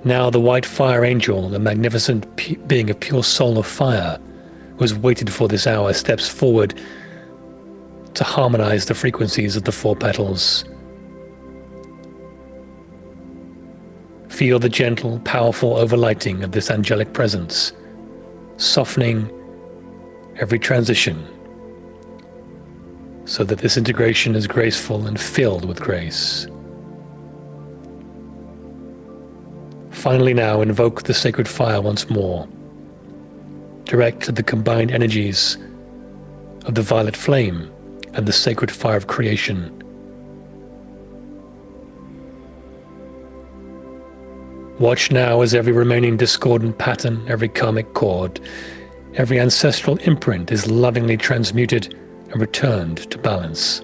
Now the white fire angel, the magnificent being of pure soul of fire, who has waited for this hour, steps forward to harmonize the frequencies of the four petals. Feel the gentle, powerful overlighting of this angelic presence, softening every transition, so that this integration is graceful and filled with grace. Finally now, invoke the sacred fire once more. Direct the combined energies of the violet flame and the sacred fire of creation. Watch now as every remaining discordant pattern, every karmic cord, every ancestral imprint is lovingly transmuted and returned to balance.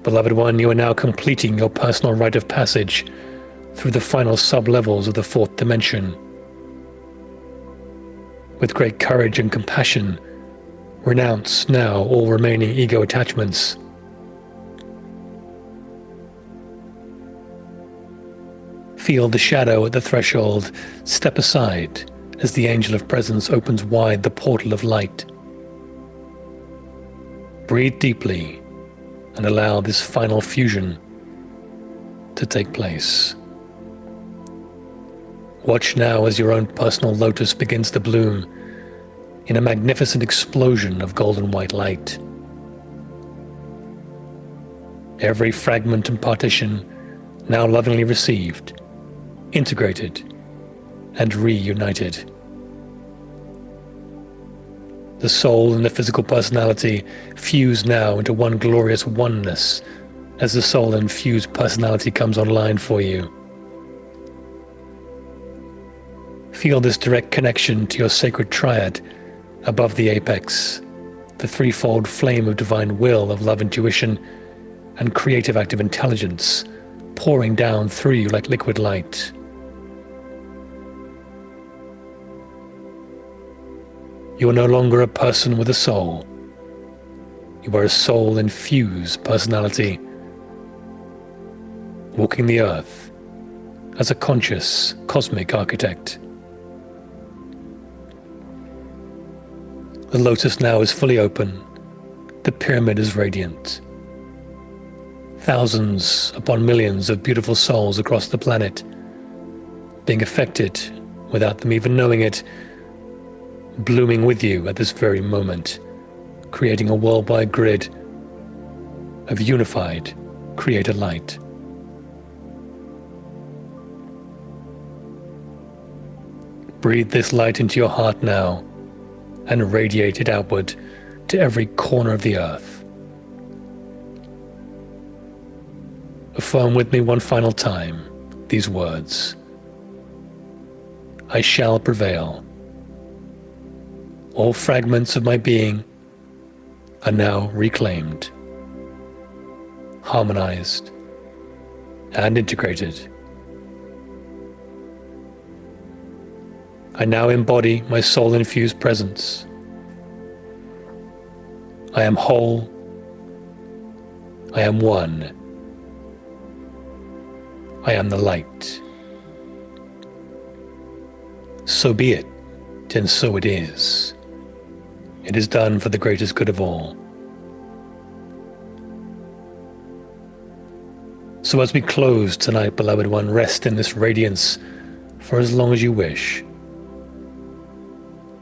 Beloved one, you are now completing your personal rite of passage through the final sub-levels of the fourth dimension. With great courage and compassion, renounce now all remaining ego attachments. Feel the shadow at the threshold. Step aside as the angel of presence opens wide the portal of light. Breathe deeply and allow this final fusion to take place. Watch now as your own personal lotus begins to bloom in a magnificent explosion of golden white light. Every fragment and partition now lovingly received, integrated, and reunited. The soul and the physical personality fuse now into one glorious oneness as the soul and fused personality comes online for you. Feel this direct connection to your sacred triad above the apex, the threefold flame of divine will, of love, intuition, and creative active intelligence pouring down through you like liquid light. You are no longer a person with a soul. You are a soul-infused personality, walking the earth as a conscious, cosmic architect. The lotus now is fully open. The pyramid is radiant. Thousands upon millions of beautiful souls across the planet being affected without them even knowing it, blooming with you at this very moment, creating a worldwide grid of unified creator light. Breathe this light into your heart now and radiate it outward to every corner of the earth. Affirm with me one final time these words. I shall prevail. All fragments of my being are now reclaimed, harmonized, and integrated. I now embody my soul-infused presence. I am whole. I am one. I am the light. So be it, and so it is. It is done for the greatest good of all. So as we close tonight, beloved one, rest in this radiance for as long as you wish.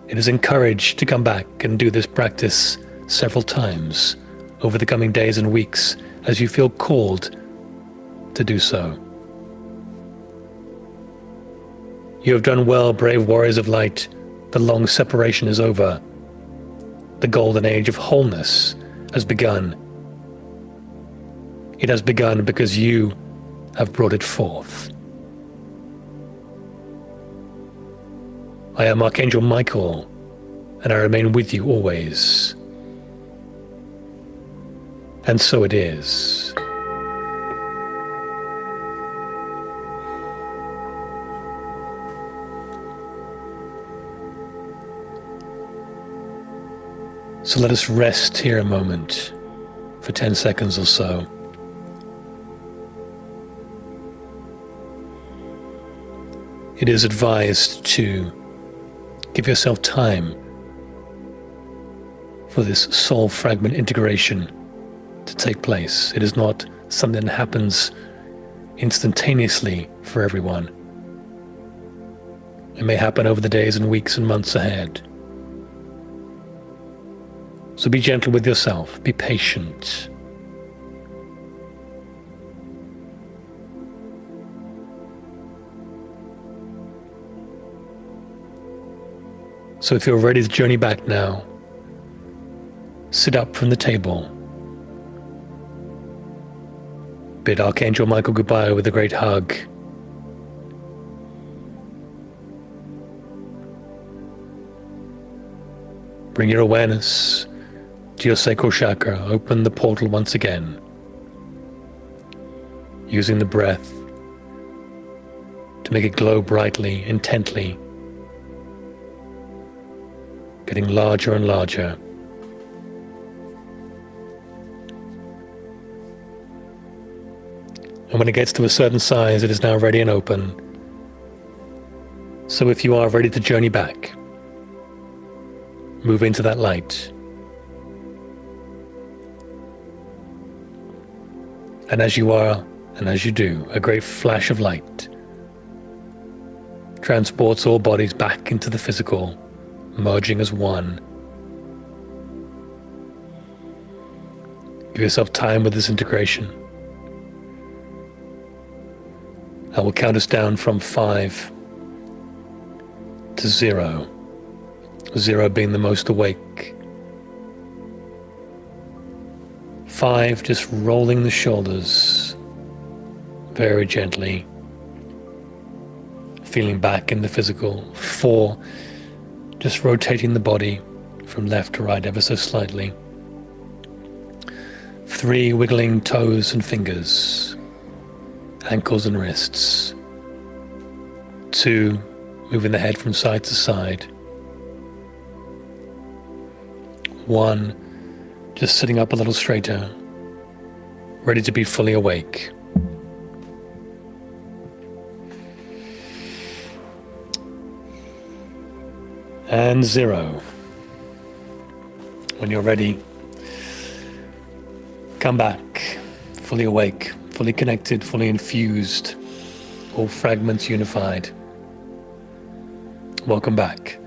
It is encouraged to come back and do this practice several times over the coming days and weeks as you feel called to do so. You have done well, brave warriors of light. The long separation is over. The golden age of wholeness has begun. It has begun because you have brought it forth. I am Archangel Michael, and I remain with you always. And so it is. So let us rest here a moment for 10 seconds or so. It is advised to give yourself time for this soul fragment integration to take place. It is not something that happens instantaneously for everyone. It may happen over the days and weeks and months ahead. So be gentle with yourself, be patient. So if you're ready to journey back now, sit up from the table. Bid Archangel Michael goodbye with a great hug. Bring your awareness to your sacral chakra. Open the portal once again, using the breath to make it glow brightly, intently, getting larger and larger. And when it gets to a certain size, it is now ready and open. So if you are ready to journey back, move into that light. And as you are, and as you do, a great flash of light transports all bodies back into the physical, merging as one. Give yourself time with this integration. I will count us down from 5 to 0. 0 being the most awake. 5, just rolling the shoulders very gently, feeling back in the physical. 4, just rotating the body from left to right ever so slightly. 3, wiggling toes and fingers, ankles and wrists. 2, moving the head from side to side. 1, just sitting up a little straighter, ready to be fully awake. And 0. When you're ready, come back, fully awake, fully connected, fully infused, all fragments unified. Welcome back.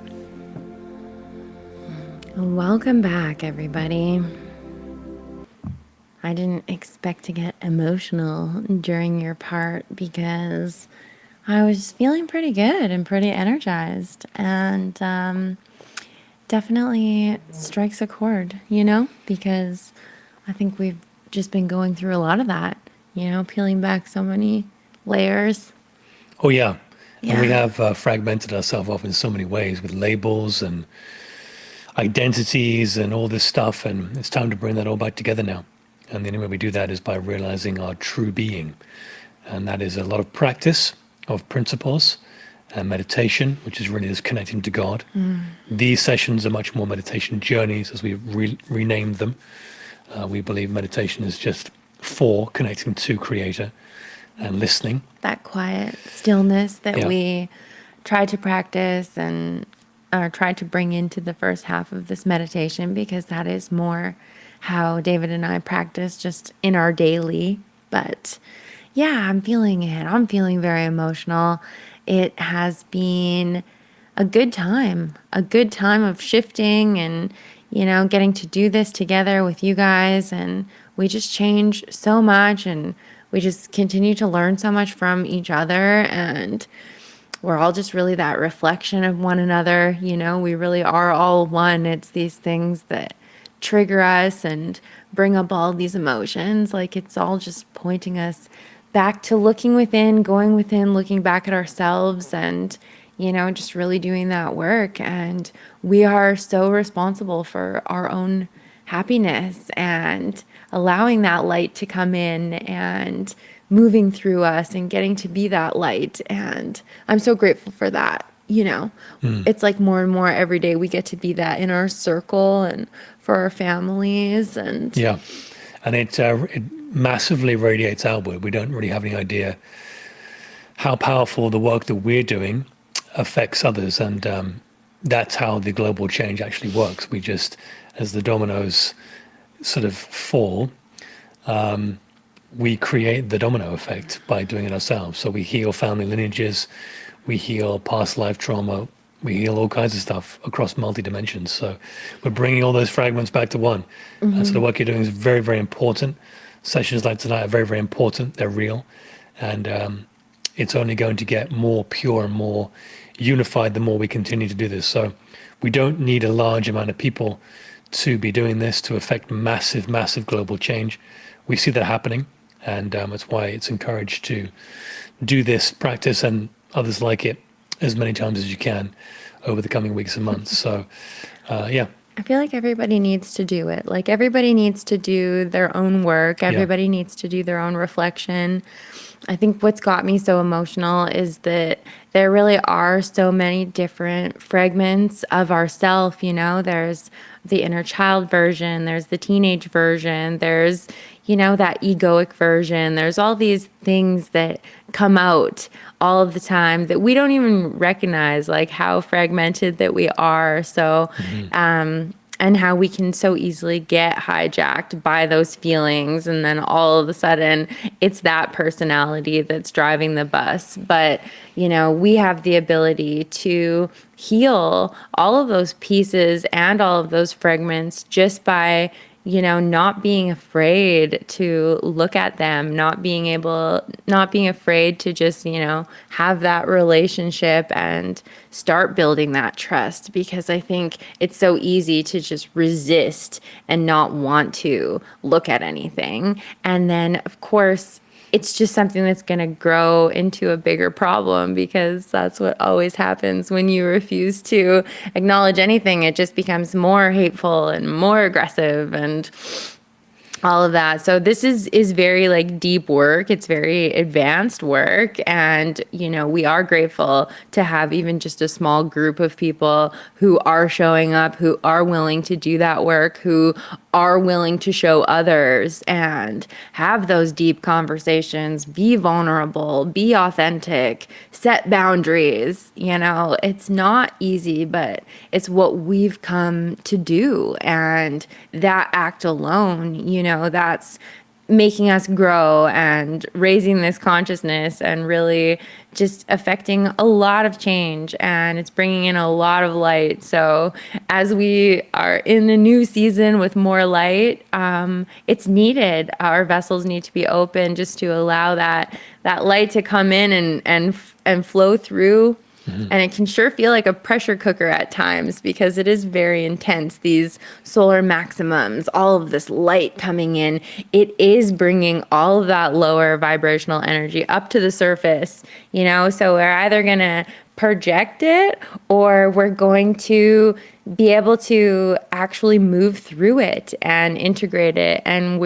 Welcome back, everybody. I didn't expect to get emotional during your part because I was feeling pretty good and pretty energized, and definitely strikes a chord, because I think we've just been going through a lot of that, peeling back so many layers. Oh, yeah. And we Yeah. have fragmented ourselves off in so many ways with labels and identities and all this stuff. And it's time to bring that all back together now. And the only way we do that is by realizing our true being. And that is a lot of practice of principles and meditation, which is really just connecting to God. These sessions are much more meditation journeys, as we renamed them. We believe meditation is just for connecting to Creator and listening. That quiet stillness that Yeah. we tried to practice and or tried to bring into the first half of this meditation, because that is more how David and I practice just in our daily. But yeah, I'm feeling it. I'm feeling very emotional. It has been a good time of shifting and, getting to do this together with you guys. And we just change so much, and we just continue to learn so much from each other. And we're all just really that reflection of one another. We really are all one. It's these things that trigger us and bring up all these emotions. Like, it's all just pointing us back to looking within, going within, looking back at ourselves, and, just really doing that work. And we are so responsible for our own happiness and allowing that light to come in and moving through us and getting to be that light. And I'm so grateful for that. It's like more and more every day we get to be that in our circle and for our families. And Yeah. And it massively radiates outward. We don't really have any idea how powerful the work that we're doing affects others. And that's how the global change actually works. We just, as the dominoes sort of fall, we create the domino effect by doing it ourselves. So we heal family lineages, we heal past life trauma, we heal all kinds of stuff across multi-dimensions. So we're bringing all those fragments back to one. And so the work you're doing is very, very important. Sessions like tonight are very, very important. They're real. And it's only going to get more pure and more unified the more we continue to do this. So we don't need a large amount of people to be doing this to affect massive, massive global change. We see that happening. And that's why it's encouraged to do this practice and others like it as many times as you can over the coming weeks and months. So, yeah. I feel like everybody needs to do it. Like, everybody needs to do their own work. Everybody needs to do their own reflection. I think what's got me so emotional is that there really are so many different fragments of ourself. There's the inner child version, there's the teenage version, there's, that egoic version. There's all these things that come out all of the time that we don't even recognize, like how fragmented that we are. So, and how we can so easily get hijacked by those feelings. And then all of a sudden, it's that personality that's driving the bus. But, we have the ability to heal all of those pieces and all of those fragments just by, not being afraid to look at them, not being afraid to just, have that relationship and start building that trust. Because I think it's so easy to just resist and not want to look at anything. And then, of course, it's just something that's going to grow into a bigger problem, because that's what always happens when you refuse to acknowledge anything. It just becomes more hateful and more aggressive. And all of that. So this is very like deep work. It's very advanced work, and we are grateful to have even just a small group of people who are showing up, who are willing to do that work, who are willing to show others and have those deep conversations, be vulnerable, be authentic, set boundaries. It's not easy, but it's what we've come to do, and that act alone, that's making us grow and raising this consciousness and really just affecting a lot of change, and it's bringing in a lot of light. So as we are in a new season with more light, it's needed. Our vessels need to be open just to allow that light to come in and flow through. And it can sure feel like a pressure cooker at times because it is very intense. These solar maximums, all of this light coming in, it is bringing all of that lower vibrational energy up to the surface, So we're either going to project it or we're going to be able to actually move through it and integrate it. And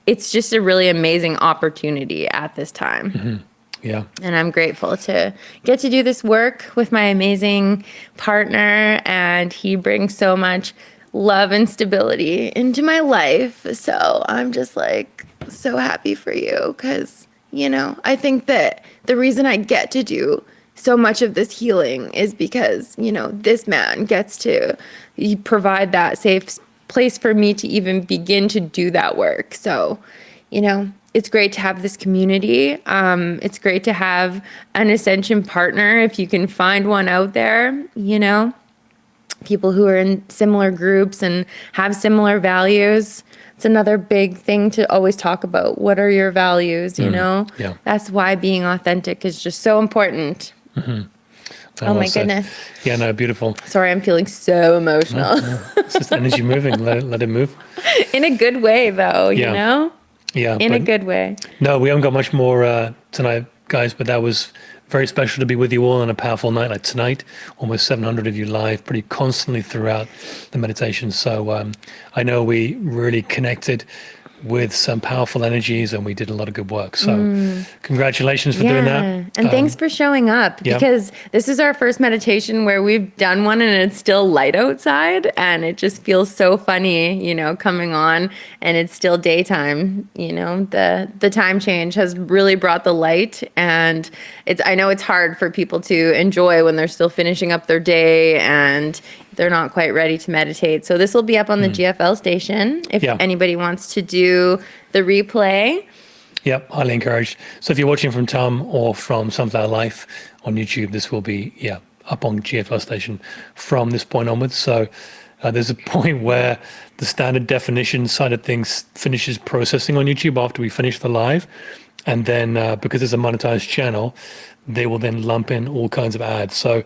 it's just a really amazing opportunity at this time. Yeah. And I'm grateful to get to do this work with my amazing partner, and he brings so much love and stability into my life. So I'm just like so happy for you because, I think that the reason I get to do so much of this healing is because, this man gets to provide that safe place for me to even begin to do that work. So, it's great to have this community. It's great to have an ascension partner if you can find one out there, people who are in similar groups and have similar values. It's another big thing to always talk about. What are your values, Yeah. That's why being authentic is just so important. Oh my goodness. Yeah, no, beautiful. Sorry, I'm feeling so emotional. No. It's just energy moving. Let it move. In a good way, though, Yeah, in a good way. No, we haven't got much more tonight, guys, but that was very special to be with you all on a powerful night like tonight. Almost 700 of you live pretty constantly throughout the meditation. So I know we really connected with some powerful energies and we did a lot of good work. So congratulations for doing that. And thanks for showing up because this is our first meditation where we've done one and it's still light outside and it just feels so funny, coming on and it's still daytime. The time change has really brought the light, and I know it's hard for people to enjoy when they're still finishing up their day and they're not quite ready to meditate. So this will be up on the GFL station if anybody wants to do the replay. Yep, highly encouraged. So if you're watching from Tom or from Sunflower Life on YouTube, this will be up on GFL station from this point onwards. So there's a point where the standard definition side of things finishes processing on YouTube after we finish the live. And then because it's a monetized channel, they will then lump in all kinds of ads. So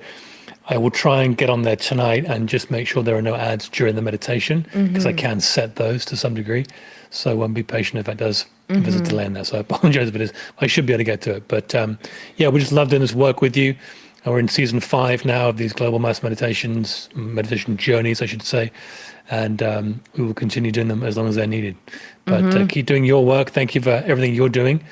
I will try and get on there tonight and just make sure there are no ads during the meditation because I can set those to some degree. So be patient if there's a delay in that. So I apologize if it is. I should be able to get to it. But we just love doing this work with you. We're in season 5 now of these global mass meditation journeys, I should say. And we will continue doing them as long as they're needed. But keep doing your work. Thank you for everything you're doing.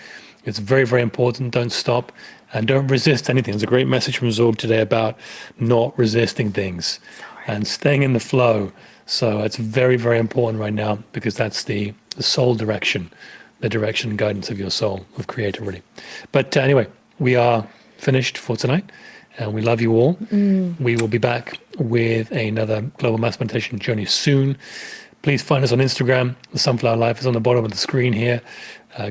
It's very, very important. Don't stop. And don't resist anything. There's a great message from Zorg today about not resisting things and staying in the flow. So it's very, very important right now because that's the soul direction, the direction and guidance of your soul, of Creator, really. But anyway, we are finished for tonight and we love you all. We will be back with another Global Mass Meditation journey soon. Please find us on Instagram. The Sunflower Life is on the bottom of the screen here.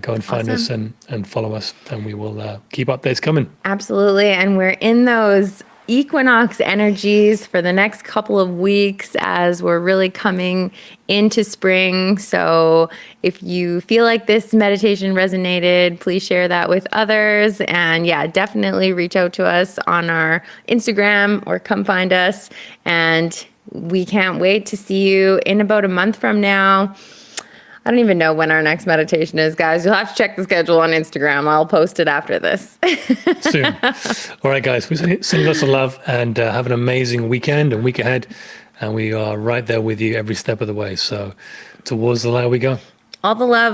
Go and find us and follow us, and we will keep updates coming. Absolutely. And we're in those equinox energies for the next couple of weeks as we're really coming into spring. So if you feel like this meditation resonated, please share that with others. And definitely reach out to us on our Instagram or come find us. And we can't wait to see you in about a month from now. I don't even know when our next meditation is, guys. You'll have to check the schedule on Instagram. I'll post it after this. Soon. All right, guys. We send lots of love and have an amazing weekend and week ahead. And we are right there with you every step of the way. So towards the light we go. All the love.